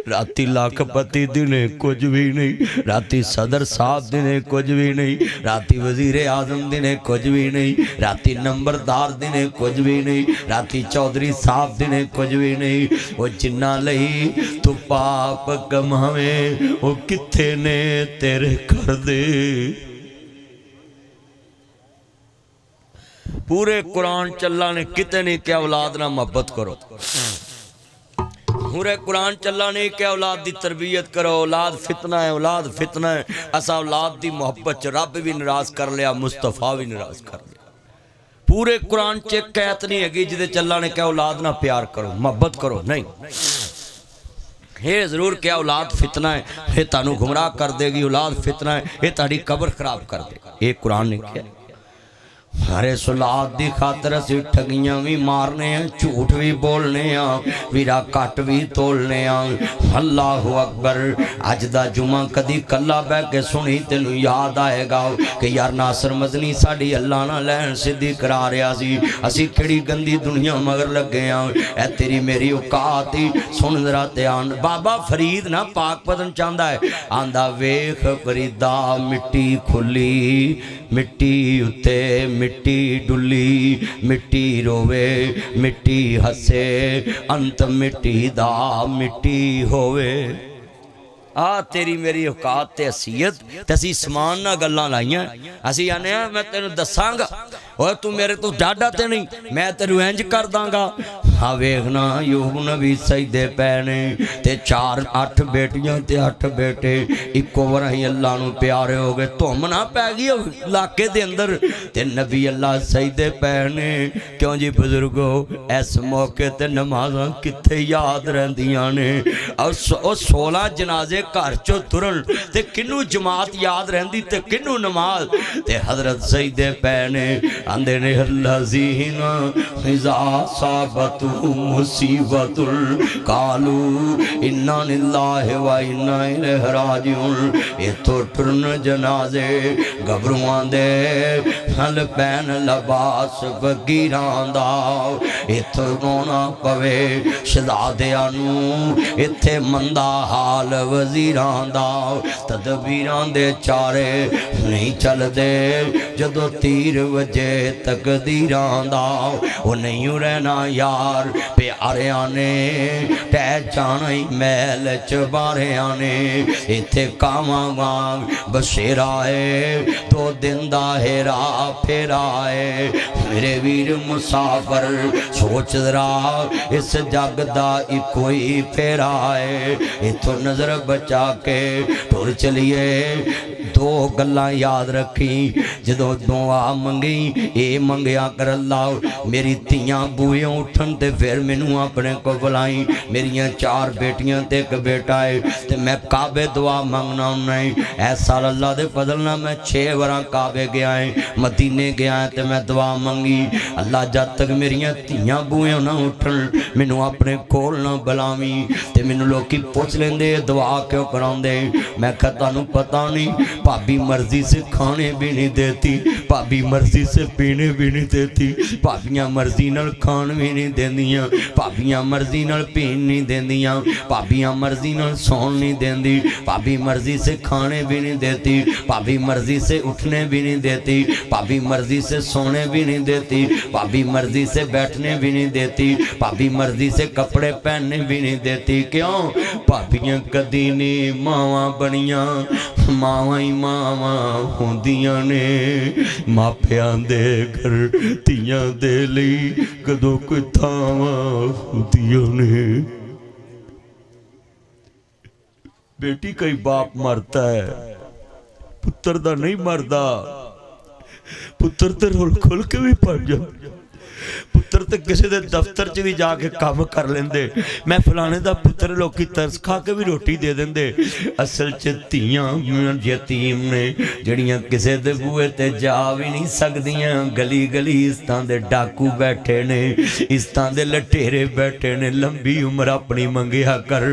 راتی لاکھ پتی دینے کچھ بھی نہیں راتی صدر صاحب دینے کچھ بھی نہیں راتی وزیر اعظم دینے کچھ بھی نہیں راتی نمبردار دینے کچھ بھی نہیں راتی چودھری صاحب دینے کچھ بھی نہیں وہ جنہ لئی تو پاپ کماویں وہ کتھے نے تیرے کر دے پورے قرآن چلا نے کتے نہیں کہ اولاد نہ محبت کرو پورے قرآن چلا نہیں کہ اولاد دی تربیت کرو اولاد فتنہ ہے اسا اولاد دی محبت رب بھی ناراض کر لیا مصطفیٰ بھی ناراض کر لیا پورے قرآن چیک قیت نہیں ہے جدے چلا نے کہ اولاد نہ پیار کرو محبت کرو نہیں یہ ضرور کہ اولاد فتنہ ہے یہ تانوں گمراہ کر دے گی اولاد فتنہ ہے یہ تاری قبر خراب کر دے گا یہ قرآن نے کیا ہرے سولاد دی خاطر اسی ٹھگیاں بھی مارنے ہیں جھوٹ بھی بولنے ہیں ویرا کٹ بھی تولنے ہیں اللہ اکبر اج دا جمعہ کدی کلا بہ کے سنی تینوں یاد آئے گا کہ یار ناصر مدنی ساڈی اللہ نہ لین سدھی کرا رہا سی اسی کیڑی گندی دنیا مگر لگے ہیں اے تیری میری اوقات ہی سن ذرا دھیان بابا فرید نہ پاک پتن چاہندا ہے آندا ویکھ فریدا مٹی کھلی مٹی اتے مٹی ڈلی مٹی روے مٹی ہسے انت مٹی دا مٹی ہوئے تیری میری اوقات تے حیثیت تے اسی اسمان نہ گلاں لائیاں اسی آنے ہیں میں تینوں دساں گا اور تو میرے تو ڈاڈا تے نہیں میں تیرو انج کر داں گا ہاں ویکھنا یوب نبی سجدے پینے تے 4-8 بیٹیاں تے 8 بیٹے اکو ورائی اللہ نو پیارے ہو گئے تم نہ پہ گئی علاقے دے اندر تے نبی اللہ سجدے پینے کیوں جی بزرگو اس موقع تے نمازاں کتے یاد رہندیاں نے اور 16 جنازے گھر چو ترن تے کنو جماعت یاد رہندی تے کنو نماز تے حضرت سجدے پینے اندے نے اللہ زینا اذا صابتو مصیبت قالو انا للہ و انا الیہ راجعون اے تو ٹرن جنازے گھبروان دے ہل پین لباس فقیران دا اے تو رونا پوے شہزادیاں ایتھے مندہ حال وزیران دا تدبیران دے چارے نہیں چل دے جدو تیر وجے تقدیران دا وہ نہیں رہنا یار پہ آریانے ٹہ جانا ہی میل چباریانے ایتھے کاما مانگ بشیر آئے 2 دن دا ہیرا پھر آئے میرے ویر مسافر سوچ ذرا اس جگ دا کوئی پھر آئے ایتھو نظر بچا کے ٹور چلیے 2 گلاں یاد رکھی جدو دعا منگی اے منگیا کر اللہ میری تیاں بوئیاں اٹھن تے پھر مینوں اپنے کو بلائیں میریاں 4 بیٹیاں تے 1 بیٹا ہے تے میں کعبے دعا منگنا نہیں اے سال اللہ دے فضل نہ میں 6 وراں کعبے گیا ہے مدینے گیا ہے تے میں دعا منگی اللہ جب تک میریاں تیاں بوئیاں نہ اٹھن مینوں اپنے کول نہ بلاویں تے مینوں لوکی پوچھ لیندے دعا کیوں کراندے میں کہا تانوں پتہ نہیں بھابی مرضی سے کھانے بھی نہیں دیتی بھابی مرضی سے پینے بھی نہیں دیتی بھابیاں مرضی نال کھان بھی نہیں دیندیاں بھابیاں مرضی نال پین نہیں دیندیاں بھابیاں مرضی نال سون نہیں دیندی بھابی مرضی سے کھانے بھی نہیں دیتی بھابی مرضی سے اٹھنے بھی نہیں دیتی بھابی مرضی سے سونے بھی نہیں دیتی بھابی مرضی سے بیٹھنے بھی نہیں دیتی بھابی مرضی سے کپڑے پہننے بھی نہیں دیتی کیوں بھابیاں کدی نہیں ماواں بنیاں ماواں ہی ماواں ہوندیاں نے ماپیاں دے گھر تیاں دے لئی کدو کوئی تھاواں ہوندیاں نے بیٹی کئی باپ مرتا ہے پتر دا نہیں مردا پتر تے رول کھل کے بھی پڑ جا پتر تے کسی دے دفتر چ بھی جا کے کام کر لیندے میں فلانے دا پتر لوکی ترس کھا کے بھی روٹی دے دیندے اصل چ تیاں یتیم نے جڑیاں کسی دے بوئے تے جا بھی نہیں سکدیاں گلی گلی اس طرح دے ڈاکو بیٹھے نے اس طرح دے لٹیرے بیٹھے نے لمبی عمر اپنی منگیا کر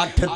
8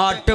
8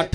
8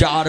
4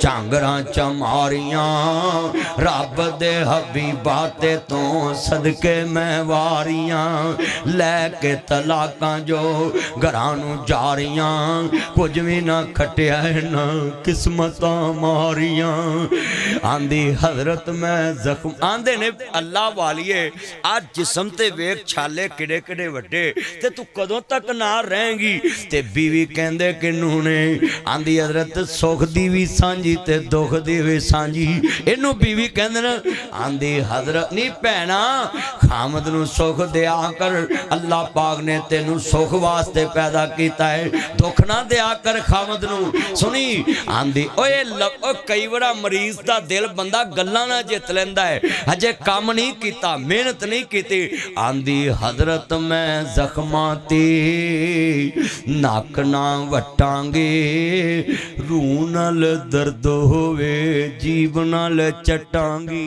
ਝਾਂਗਰਾਂ ਚਮਾਰੀਆਂ ਰੱਬ ਦੇ ਹਬੀਬਾਂ ਤੇ ਤੋਂ ਸਦਕੇ ਮੈਂ ਵਾਰੀਆਂ ਲੈ ਕੇ ਤਲਾਕਾਂ ਜੋ ਘਰਾਂ ਨੂੰ ਜਾਰੀਆਂ ਕੁਝ ਵੀ ਨਾ ਖਟਿਆ ਨਾ ਕਿਸਮਤਾਂ ਮਾਰੀਆਂ ਆਂਦੀ ਹਜ਼ਰਤ ਮੈਂ ਜ਼ਖਮ ਆਂਦੇ ਨੇ ਅੱਲਾ ਵਾਲੀਏ ਆ ਜਿਸਮ ਤੇ ਵੇਖ ਛਾਲੇ ਕਿੜੇ ਕਿੜੇ ਵੱਡੇ ਤੇ ਤੂੰ ਕਦੋਂ ਤੱਕ ਨਾ ਰਹੇਂਗੀ ਤੇ ਬੀਵੀ ਕਹਿੰਦੇ ਕਿਨੂੰ ਨੇ ਆਂਦੀ ਹਜ਼ਰਤ ਸੁਖ ਦੀ ਵੀ ਸਾਂਝੀ ਤੇ ਦੁੱਖ ਦੀ ਵੀ ਸਾਂਝੀ ਇਹਨੂੰ ਬੀਵੀ ਕਹਿੰਦੇ ਨੇ ਆਂਦੀ ਹਜ਼ਰਤ ਨਹੀਂ ਭੈਣਾ ਖਾਮਦ ਨੂੰ ਸੁਖ ਦਿਆ ਕਰ ਅੱਲਾ ਪਾਕ ਨੇ ਤੈਨੂੰ ਸੁਖ ਵਾਸਤੇ ਪੈਦਾ ਕੀਤਾ ਹੈ ਦੁੱਖ ਨਾ ਦਿਆ ਕਰ ਖਾਮਦ ਨੂੰ ਸੁਣੀ ਆਂਦੀ ਓਏ ਕਈ ਵਾਰ ਮਰੀਜ਼ ਦਾ ਦਿਲ ਬੰਦਾ ਗੱਲਾਂ ਨਾਲ ਜਿੱਤ ਲੈਂਦਾ ਹੈ ਅਜੇ ਕੰਮ ਨਹੀਂ ਕੀਤਾ ਮਿਹਨਤ ਨਹੀਂ ਕੀਤੀ ਆਂਦੀ ਹਜ਼ਰਤ ਮੈਂ ਜ਼ਖਮਾਂ ਤੇ ਨੱਕ ਨਾ ਵਟਾਂਗੇ ਰੂਹ ਨਾਲ ਦਰਦ ਹੋਵੇ ਜੀਭ ਨਾਲ ਚਟਾਂਗੀ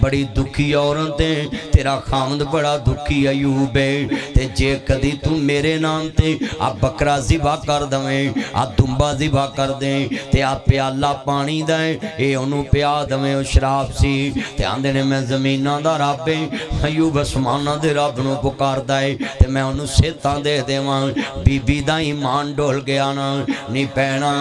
بڑی دکھی عورت ہے تیرا خامد بڑا دکھی ایوب ہے تے جے کدی تو میرے نام تے آ بکرا ذبح کر دویں آ دمبا ذبح کر دیں تے آ پیالہ پانی دیں اے انہوں پیا دویں او شراب سی تے آندے نے میں زمینہ دا رب ایوب اسمانہ دے رب نو پکار دائے تے میں انہوں سیتاں دے دے وہاں بی بی دا ایمان ڈول گیا نا نی پینا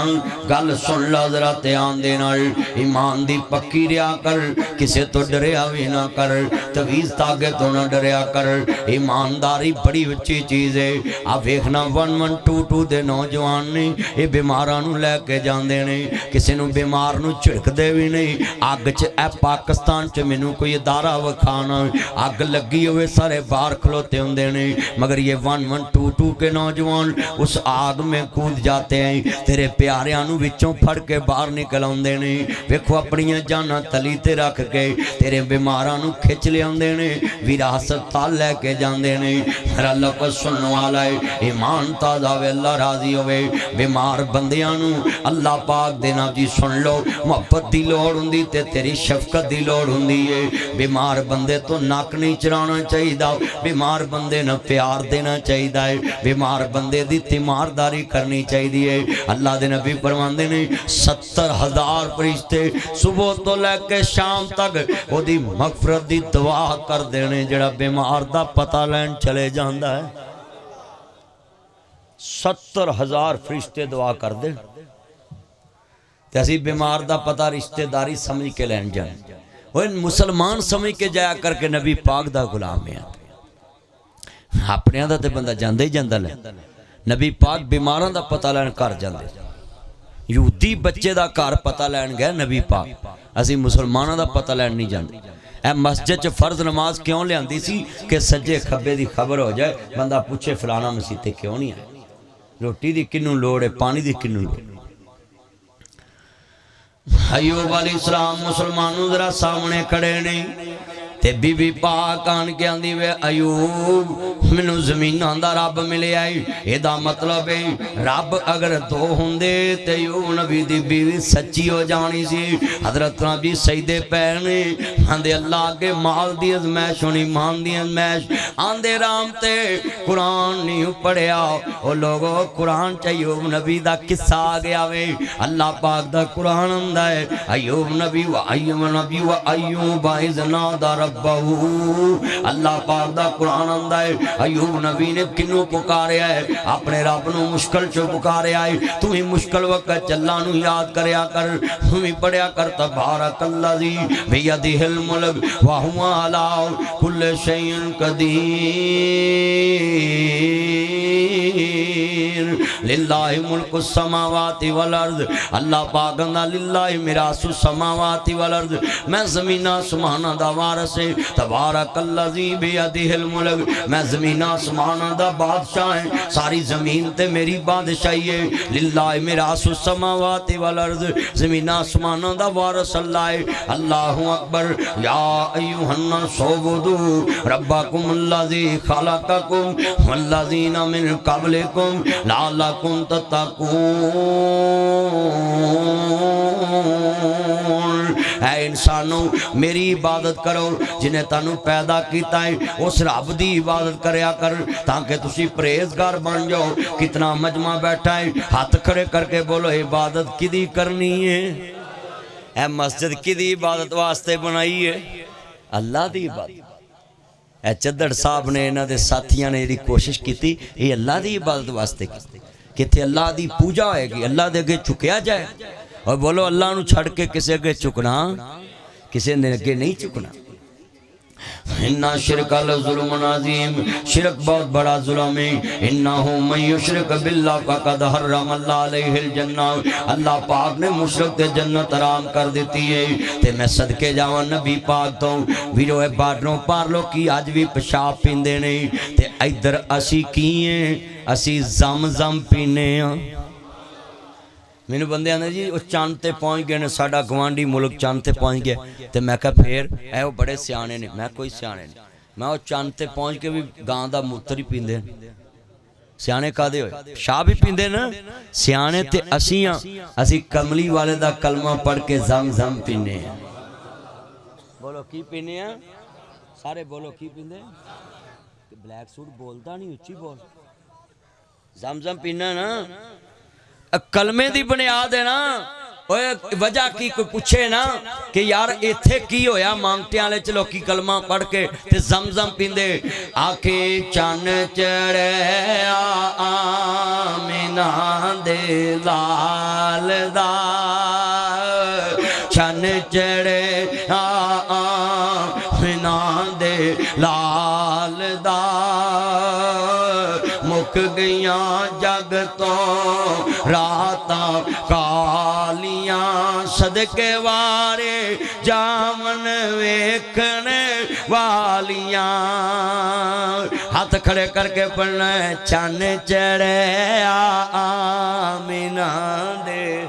گل سن لا ذرا تے آندے نال ایمان دی پکی ریا کر کسے تو ڈریا بھی نہ کر تویز تاگے تو نہ ڈریا کر ایمانداری بڑی اچھی چیز ہے آپ ویکھنا 1122 دے نوجوان نے یہ بیمارانو لے کے جاندے نے کسی نو بیمار نو چھڑک دے بھی نہیں آگ چ اے پاکستان چ مینوں کوئی ادارہ وکھانا آگ لگی ہوئے سارے باہر کھلوتے ہوندے نے مگر یہ 1122 کے نوجوان اس آگ میں کود جاتے ہیں تیرے پیاریانو وچوں پھڑ کے باہر نکل ہوندے نے ویکھو اپنی جانا تلی تے رکھ کے تیرے بیمارانو کھچ لے ہوندے نے وراثت تال لے کے جاندے نے میرا لفظ سننے والا ہے ایمان تازہ ہوئے اللہ راضی ہوئے بیمار بندیانو اللہ پاک دینا جی سن لو محبت دی لوڑ ہوندی تے تیری شفقت دی لوڑ ہوندی ہے بیمار بندے تو ناک نہیں چرانا چاہیے بیمار بندے نہ پیار دینا چاہیے بیمار بندے دی تیمارداری کرنی چاہیے اللہ دے نبی فرماندے نے 70,000 فرشتے صبح تو لے کے شام تک وہ دی مغفرت دی دعا کر دینے جڑا بیمار دا پتہ لین چلے جاندہ ہے 70,000 فرشتے دعا کر دے تیسی بیمار دا پتہ رشتہ داری سمجھ کے لین جائیں وہ مسلمان سمجھ کے جایا کر کے نبی پاک دا غلام ہے اپنے دا تے بندہ جاندے ہی جاندہ لے نبی پاک بیماران دا پتہ لین کر جاندے یہودی بچے دا کار پتہ لین گئے نبی پاک اسی مسلمانہ دا پتہ لین نہیں جاندے اے مسجد چ فرض نماز کیوں لے آندی سی کہ سجے کھبے دی خبر ہو جائے بندہ پوچھے فلانا مسیتے کیوں نہیں آئے روٹی دی کنوں لوڑ ہے پانی دی کنوں لوڑ ایوب علیہ السلام مسلمانوں ذرا سامنے کھڑے نہیں تے بی بی پاک آن کے آندی وے ایوب منو زمیناں دا رب ملے آئی اے دا مطلب ہے رب اگر دو ہوندے تے ایوب نبی دی بیوی سچی ہو جانی سی حضرت نبی سجدے پہنے آندے اللہ کے مال دی ازمائش ہونی مان دی ازمائش آندے رام تے قرآن نہیں پڑھیا او لوگو قرآن چا ایوب نبی دا قصہ آ گیا وے اللہ پاک دا قرآن اندہ ہے ایوب نبی و ایوب اذ نادى ربہ اللہ پاک دا قرآن اندہ ہے ایوب نبی نے کنوں پکاریا ہے اپنے رب نو مشکل چو پکاریا ہے تو ہی مشکل وقت اللہ نو یاد کریا کر تو ہی پڑھیا کر تبارک اللذی بیدہ الملک وہو علی کل شیء قدیر للہ ملک السماوات والارض اللہ پاک اندہ للہ میراث السماوات والارض میں زمینہ سمانہ دا وارث ہے تبارک اللذی بیدہ الملک میں زمینہ سمانہ دا بادشاہ ہے ساری زمین تے میری بادشاہی ہے للہ میراث السماوات والارض زمینہ سمانہ دا وارث اللہ ہے اللہ اکبر یا ایوہ الناس اعبدوا ربکم اللذی خلقکم والذین من قبلکم لعلکم تتقون اے انسانوں میری عبادت کرو جنہیں تانوں پیدا کیتا ہے اس رب دی عبادت کریا کر تاکہ تسی پریزگار بن جاؤ کتنا مجمع بیٹھا ہے ہاتھ کھڑے کر کے بولو عبادت کدی کرنی ہے اے مسجد کدی عبادت واسطے بنائی ہے اللہ دی عبادت اے چدڑ صاحب نے انہاں دے ساتھیاں نے یہ کوشش کی تھی یہ اللہ دی عبادت واسطے کی کہ تھے اللہ دی پوجا ہوئے گی اللہ دے گے چکیا جائے اور بولو اللہ نو چھڑ کے کسے گے چکنا کسے نے گے نہیں چکنا انہا شرک لظلم عظیم شرک بہت بڑا ظلم ہے انہو من یشرک باللہ فقد حرم اللہ علیہ الجنہ اللہ پاک نے مشرک تے جنت حرام کر دیتی ہے تے میں صدقے جاواں نبی پاک تو ویرو ہے باڈروں پار لو کی آج بھی پشاب پیندے نہیں تے ادھر اسی کیے اسی زم پینے ہیں میں نے بندے آنے جی وہ چاندتے پہنچ گئے نے ساڑھا گوانڈی ملک چاندتے پہنچ گئے تو میں کہا پھر اے وہ بڑے سیانے نے میں کوئی سیانے نہیں میں وہ چاندتے پہنچ کے بھی گاندہ موتر ہی پیندے سیانے کہا دے ہوئے شاہ بھی پیندے نا سیانے تے اسیاں اسی کملی والے دا کلمہ پڑھ کے زم پینے ہیں بولو کی پینے ہیں سارے بولو کی پیندے بلیک سوٹ بولتا نہیں اچھی بول زمزم پینا نا کلمے دی بنیاد ہے نا وجہ کی کوئی پوچھے نا کہ یار ایتھے کی ہویا مانگتے آلے چلو کی کلمہ پڑھ کے تے زمزم پیندے آکھیں چن چڑھے آمینہ دے لال دا چن چڑھے آمینہ دے لال دا مک گیاں جگ تو راتاں کالیاں صدقے وارے جامن ویکھنے والیاں ہاتھ کھڑے کر کے پڑھنا ہے چن چڑھے آمینہ دے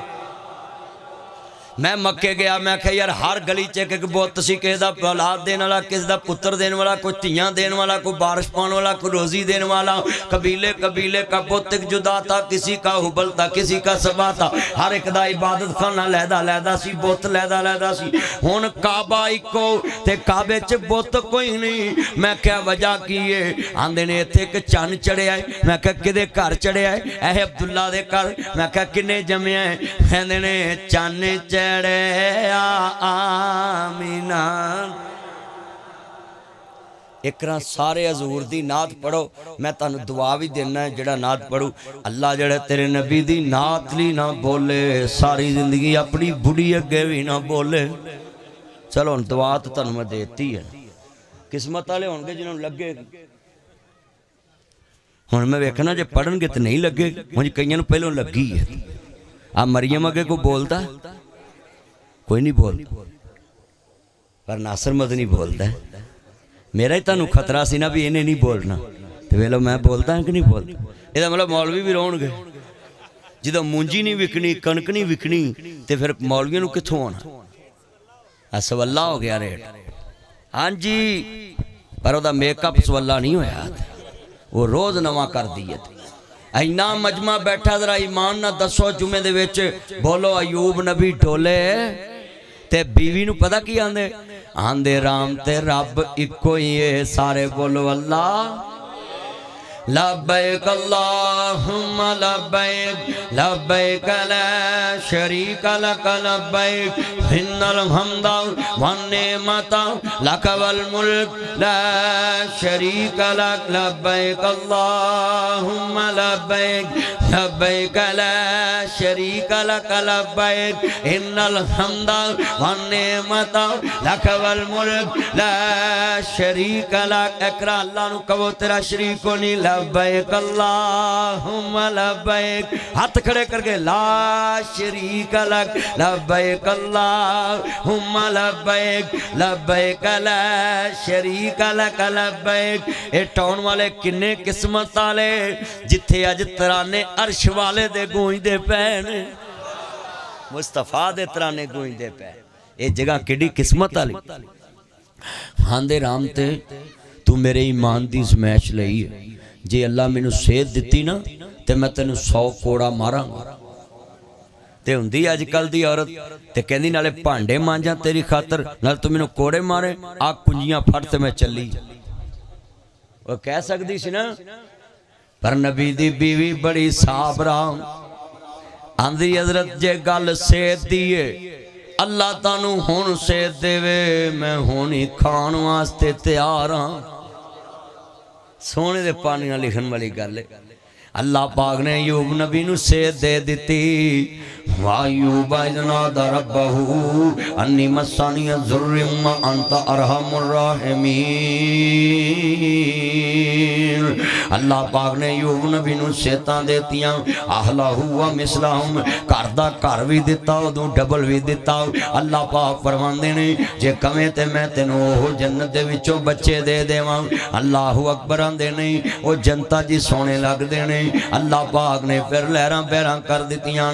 میں مکے گیا میں کہا یار ہر گلی چیک ایک بوت سی کسی دا اولاد دین والا کسی دا پتر دین والا کوئی تیاں دین والا کوئی بارش پان والا کوئی روزی دین والا قبیلے قبیلے کا بوت ایک جدا تھا کسی کا حبل تھا کسی کا سبا تھا ہر ایک دا عبادت خانہ لیدہ سی بوت لیدہ سی ہون کعبہ کو تے کعبے چ بوت کوئی نہیں میں کہا وجہ کیے آندے نے تھے کہ چان چڑھے آئے میں کہا کدے کار چڑھے آئے اے عبداللہ دے کار میں کہا کنے جمعے آئے آندے نے چان چڑھے آمینہ اکرا سارے حضور دی نعت پڑھو میں تانوں دعا بھی دینا ہے جڑا نعت پڑھو اللہ جڑا تیرے نبی دی نعت لی نہ بولے ساری زندگی اپنی بڑی اگے بھی نہ بولے چلو ان دعا تو تانوں میں دیتی ہے قسمت والے ہوں گے جنہوں لگے ہوں میں ویکھنا جے پڑھن گے تو نہیں لگے مجھے کئیوں پہلوں لگی ہے آپ مریم اگے کو بولتا کوئی نہیں بول پر ناصر مدنی بولتا ہے میرا ہی تانوں خطرہ سی نا بھی انہیں نہیں بولنا تو ویلو میں بولتا ہوں کہ نہیں بولتا یہ مطلب مولوی بھی رون گے جدو مونجی نہیں وکنی کنک نہیں وکنی تو پھر مولویوں نو کتھوں ہونا سواللہ ہو گیا ریٹ ہاں جی پر وہ دا میک اپ سواللہ نہیں ہویا وہ روز نواں کر دیئے تھے اینا مجمع بیٹھا ذرا ایمان نہ دسو جمعے دے ویچ بولو ایوب نبی ڈولے تے بیوی نو پتہ کی آندے رام تے رب اکو ہی سارے بولو اللہ لبیک اللہم لبیک لبیک لا شریک لک لبیک ان الحمد والنعمت لک والملک لا شریک لک لبیک اللہم لبیک لبیک لا شریک لک لبیک ان الحمد والنعمت لک والملک لا شریک لک اقرا اللہ نو کہو تیرا شریک کو نہیں لبیک اللہم لبیک ہاتھ کھڑے کر کے لا شریک لک لبیک اللہم لبیک لبیک لا شریک لک لبیک اے ٹون والے کنے قسمت والے جتھے اج ترانے عرش والے دے گونج دے پین مصطفیٰ دے ترانے گونج دے پین اے جگہ کیڑی قسمت والی ہاندے رام تے تو میرے ایمان دی سمیش لئی ہے جی اللہ میں نو صحت دیتی نا تے میں تینو 100 کوڑا مارا تے ہوندی اج کل دی عورت تے کہندی نالے بھانڈے مانجاں تیری خاطر نال تو مینوں کوڑے مارے آ کنجیاں پھٹ تے میں چلی وہ کہہ سکدی سی نا پر نبی دی بیوی بڑی صابرہ آندی حضرت جے گل صحت دی ہے اللہ تانوں ہن صحت دے وے میں ہونی کھان واسطے تیار ہاں سونے دے پانی نہ لکھن والی گل ہے اللہ پاک نے ایوب نبی نو صحت دے دیتی وایوب اذ نادى ربه انی مسانی الضر وانت ارحم الراحمین اللہ پاک نے ایوب نبی نو صحتاں دیتیاں اہلہ و مثلہم گھر دا گھر بھی دتا ادوں ڈبل بھی دتا اللہ پاک فرماندے نے جے کمیں تے میں تینوں او جنت دے وچوں بچے دے دیواں اللہ اکبر آندے نے او جنتا جی سونے لگ دے نے نے اللہ پاک نے پھر لہراں پیراں کر دتیاں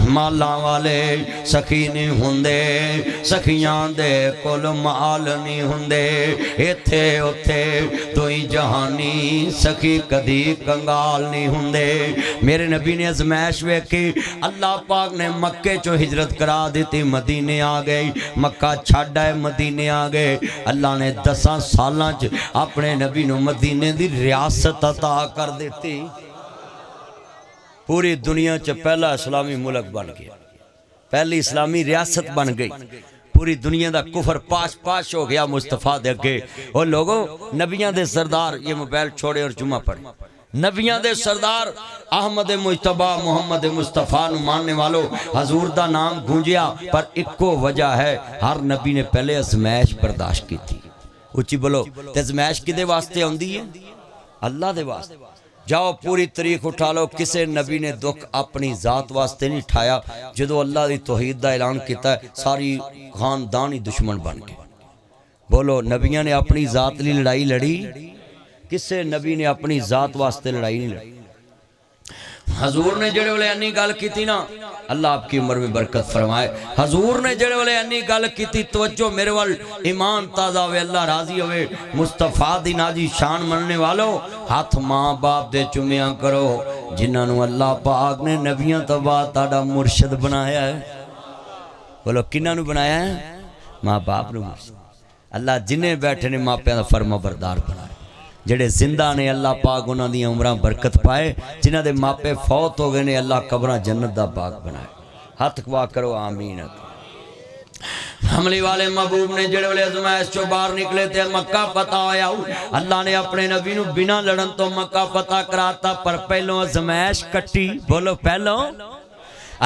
مالاں والے سخی نہیں ہوندے سخیاں دے کول مال نہیں ہوندے ایتھے اوتھے دوئی جہانی سخی کدی کنگال نہیں ہوندے میرے نبی نے ازمائش ویکھی اللہ پاک نے مکے چو ہجرت کرا دیتی مدینے آ گئی مکہ چھڈ آئے مدینے آ گئے اللہ نے 10 سالاں چ اپنے نبی نو مدینے دی ریاست عطا کر دیتی پوری دنیا چ پہلا اسلامی ملک بن گیا پہلی اسلامی ریاست بن گئی پوری دنیا دا کفر پاش پاش ہو گیا مصطفیٰ دے اگے اور لوگوں نبیاں دے سردار یہ موبائل چھوڑے اور جمعہ پڑھیں نبیاں دے سردار احمد مجتبی محمد مصطفیٰ نو ماننے والو حضور دا نام گونجیا پر ایکو وجہ ہے ہر نبی نے پہلے ازمائش برداشت کی تھی اچھی بولو تے ازمائش کدے واسطے ہوندی ہے اللہ دے واسطے جاؤ پوری تاریخ اٹھا لو کسے نبی نے دکھ اپنی ذات واسطے نہیں اٹھایا جدو اللہ دی توحید دا اعلان کیتا ہے ساری خاندانی دشمن بن گئے بولو نبیاں نے اپنی ذات لی لڑائی لڑی کسے نبی نے اپنی ذات واسطے لڑائی نہیں لڑی حضور نے جڑے والے انی گل کیتی نا اللہ آپ کی عمر میں برکت فرمائے حضور نے جڑے والے انی گل کیتی توجہ میرے وال ایمان تازہ ہوئے اللہ راضی ہوئے مصطفیٰ دی ناجی شان مننے والو ہاتھ ماں باپ دے چمیاں کرو جنہاں نو اللہ پاک نے نبیاں تو بعد تاڑا مرشد بنایا ہے بولو کنہاں نو بنایا ہے ماں باپ نو مرشد اللہ جنہیں بیٹھے نے ماں پیدا فرما بردار بنایا جڑے زندہ نے اللہ پاک انہاں دی عمرہ برکت پائے جنہاں دے ماپے فوت ہو گئے نے اللہ قبرہ جنت دا پاک بنائے ہاتھ کوا کرو آمین حملی والے محبوب نے جڑے والے ازمائش چو باہر نکلے تھے مکہ فتح ہویا اللہ نے اپنے نبی نو بنا لڑن تو مکہ فتح کراتا پر پہلوں ازمائش کٹی بولو پہلوں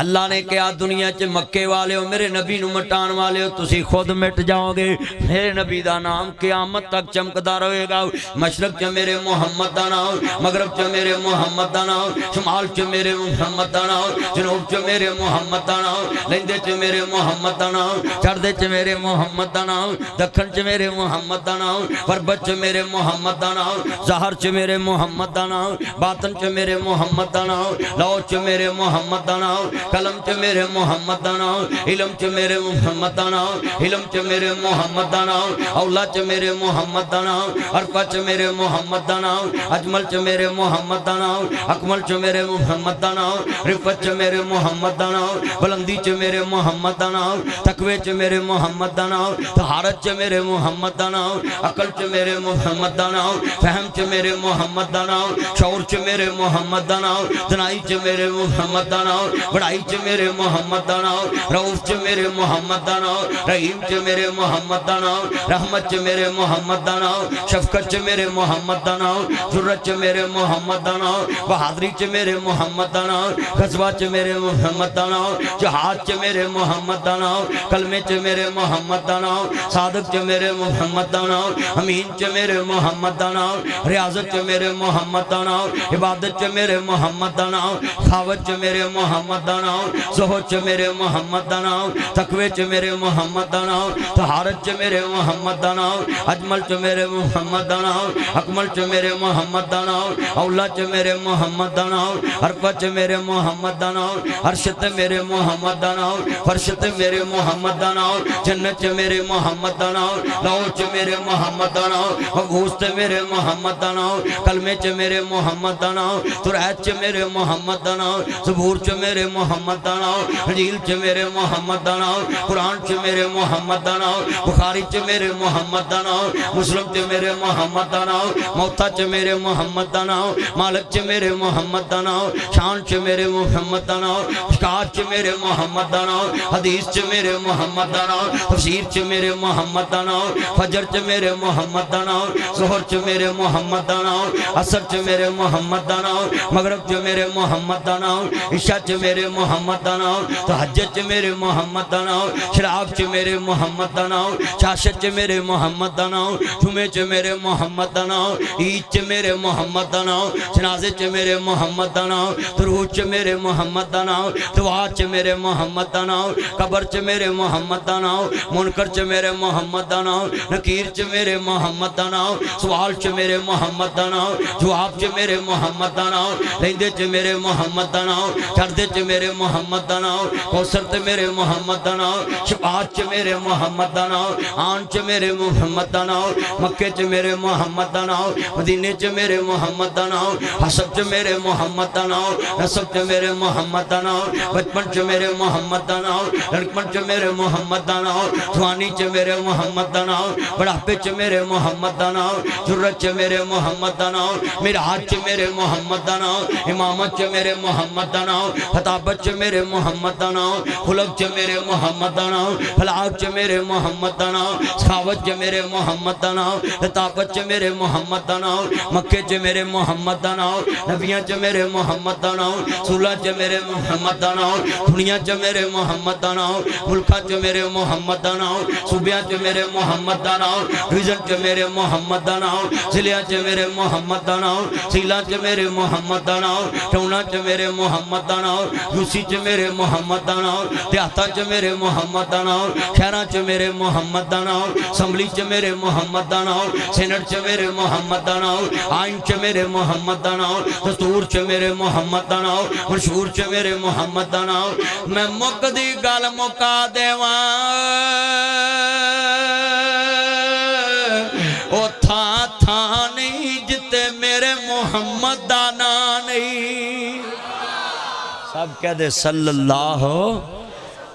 اللہ نے کہا دنیا چ مکے والے ہو میرے نبی نو مٹان والے ہو تسی خود مٹ جاؤ گے میرے نبی دا نام قیامت تک چمکدا رہے گا مشرق چ میرے محمد دا نام مغرب چ میرے محمد دا نام شمال چ میرے محمد دا نام جنوب چ میرے محمد دا نام لیندے چ میرے محمد دا نام چڑھدے چ میرے محمد دا نام دکھن چ میرے محمد دا نام غربت چ میرے محمد دا نام ظاہر چ میرے محمد دا نام باطن چ میرے محمد دا نام لو چ میرے محمد دا نام قلم چ میرے محمد دا نام علم چ میرے محمد دا نام علم چ میرے محمد دا نام اولا چ میرے محمد دا نام عرفہ چ میرے محمد دا نام اجمل چ میرے محمد دا نام اکمل چ میرے محمد دا نام رفت چ میرے محمد دا نام بلندی چ میرے محمد دا نام تقوی چ میرے محمد دا نام طہارت چ میرے محمد دا نام عقل چ میرے محمد دا نام فہم چ میرے محمد دا نام شعور چ میرے محمد دا نام دنائی چ میرے محمد دا نام بڑائی چ میرے محمد دا نام رؤوف چ میرے محمد دا نام رحیم چ میرے محمد دا نام رحمت چ میرے محمد دا نام شفقت چ میرے محمد دا نام ذرت چ میرے محمد دا نام بہادری چ میرے محمد دا نام غزوہ چ میرے محمد دا نام جہاد چ میرے محمد دا نام کلمے چ میرے محمد دا نام صادق چ میرے محمد دا نام امین چ میرے محمد دا نام ریاضت چ میرے محمد دا نام عبادت چ میرے محمد دا نام خاوت چ میرے محمد دا نام زہد چ میرے محمد دا نام تقوی چ میرے محمد دا نام طہارت چ میرے محمد دا نام اجمل چ میرے محمد دا نام اکمل چ میرے محمد دا نام اولا چ میرے محمد دا نام عرفہ چ میرے محمد دا نام عرش تے میرے محمد دا نام فرش تے میرے محمد دا نام جنت چ میرے محمد دا نام لو چ میرے محمد دا نام مبعوث تے میرے محمد دا نام کلمے چ میرے محمد دا نام تورات چ میرے محمد دا نام زبور چ میرے محمد دا نام انجیل چ میرے محمد دا نام قرآن چ میرے محمد دا نام بخاری چ میرے محمد دا نام مسلم چ میرے محمد دا نام موتا چ میرے محمد دا نام مالک چ میرے محمد دا نام شان چ میرے محمد دا نام شکار چ میرے محمد دا نام حدیث چ میرے محمد دا نام تفسیر چ میرے محمد دا نام فجر چ میرے محمد دا نام ظہر چ میرے محمد دا نام عصر چ میرے محمد دا نام مغرب چ میرے محمد دا نام عشاء چ میرے محمد دا نام تہجد چ میرے محمد دا نام شراب چ میرے محمد دا نام چاشت چ میرے محمد دا نام جمعے چ میرے محمد دا نام عید چ میرے محمد دا نام جنازے چ میرے محمد دا نام درود چ میرے محمد دا نام دعا چ میرے محمد دا نام قبر چ میرے محمد دا نام منکر چ میرے محمد دا نام نکیر چ میرے محمد دا نام سوال چ میرے محمد دا نام جواب چ میرے محمد دا نام لیندے چ میرے محمد دا نام چڑھدے چ میرے محمد دا نام کوثر تے میرے محمد دا نام شفاعت چ میرے محمد دا نام آن چ میرے محمد دا نام مکے چ میرے محمد دا نام مدینے چ میرے محمد دا نام حسب چ میرے محمد دا نام نسب چ میرے محمد دا نام بچپن چ میرے محمد دا نام لڑکپن چ میرے محمد دا نام جوانی چ میرے محمد دا نام بڑھاپے چ میرے محمد دا نام ضرورت چ میرے محمد دا نام میراج چ میرے محمد دا نام امامت چ میرے محمد دا نام خطابت چ میرے محمد دا نام خلق چ میرے محمد دا نام فلاح چ میرے محمد دا نام سخاوت چ میرے محمد دا نام لطافت چ میرے محمد دا نام مکے چ میرے محمد دا نام نبیاں چ میرے محمد دا نام سولہ چ میرے محمد دا نام دنیا چ میرے محمد دا نام ملکہ چ میرے محمد دا نام صوبیاں چ میرے محمد دا نام ڈویژن چ میرے محمد دا نام ضلع چ میرے محمد دا نام سیلا چ میرے محمد دا نام ٹونا چ میرے محمد دا نام یوسی چ میرے محمد دا نام دیہاتا چ میرے محمد دا نام شہراں چ میرے محمد دا نام اسمبلی چ میرے محمد دا نام سینٹ چ میرے محمد دا نام آئین چ میرے محمد دا نام دستور چ میرے محمد دا نام منشور چ میرے محمد دا نام میں مکدی گل مکا دیواں او تھا نہیں جتے میرے محمد دا نام نہیں سب کہہ دے صلی اللہ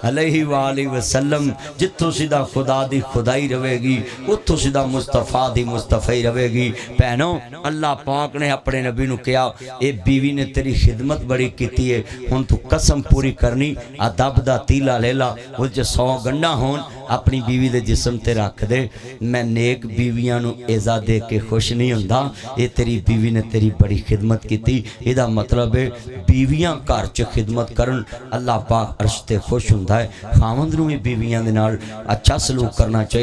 علیہ وآلہ وسلم جتوں سیدھا خدا دی خدائی رہے گی اتوں سیدھا مصطفیٰ دی مصطفی رہے گی پہنو اللہ پاک نے اپنے نبی نو کیا اے بیوی نے تیری خدمت بڑی کیتی ہے ہن تو قسم پوری کرنی ادب دا تیلا لے لا وہ جو 100 گنڈا ہون اپنی بیوی دے جسم تے رکھ دے میں نیک بیویاں نو عزا دے کے خوش نہیں ہوندا اے تیری بیوی نے تیری بڑی خدمت کیتی اے دا مطلب ہے بیویاں گھر چ خدمت کرن اللہ پاک عرش تے خوش ہوندا ہے خاوند نو بھی بیویاں دے نال اچھا سلوک کرنا چاہیے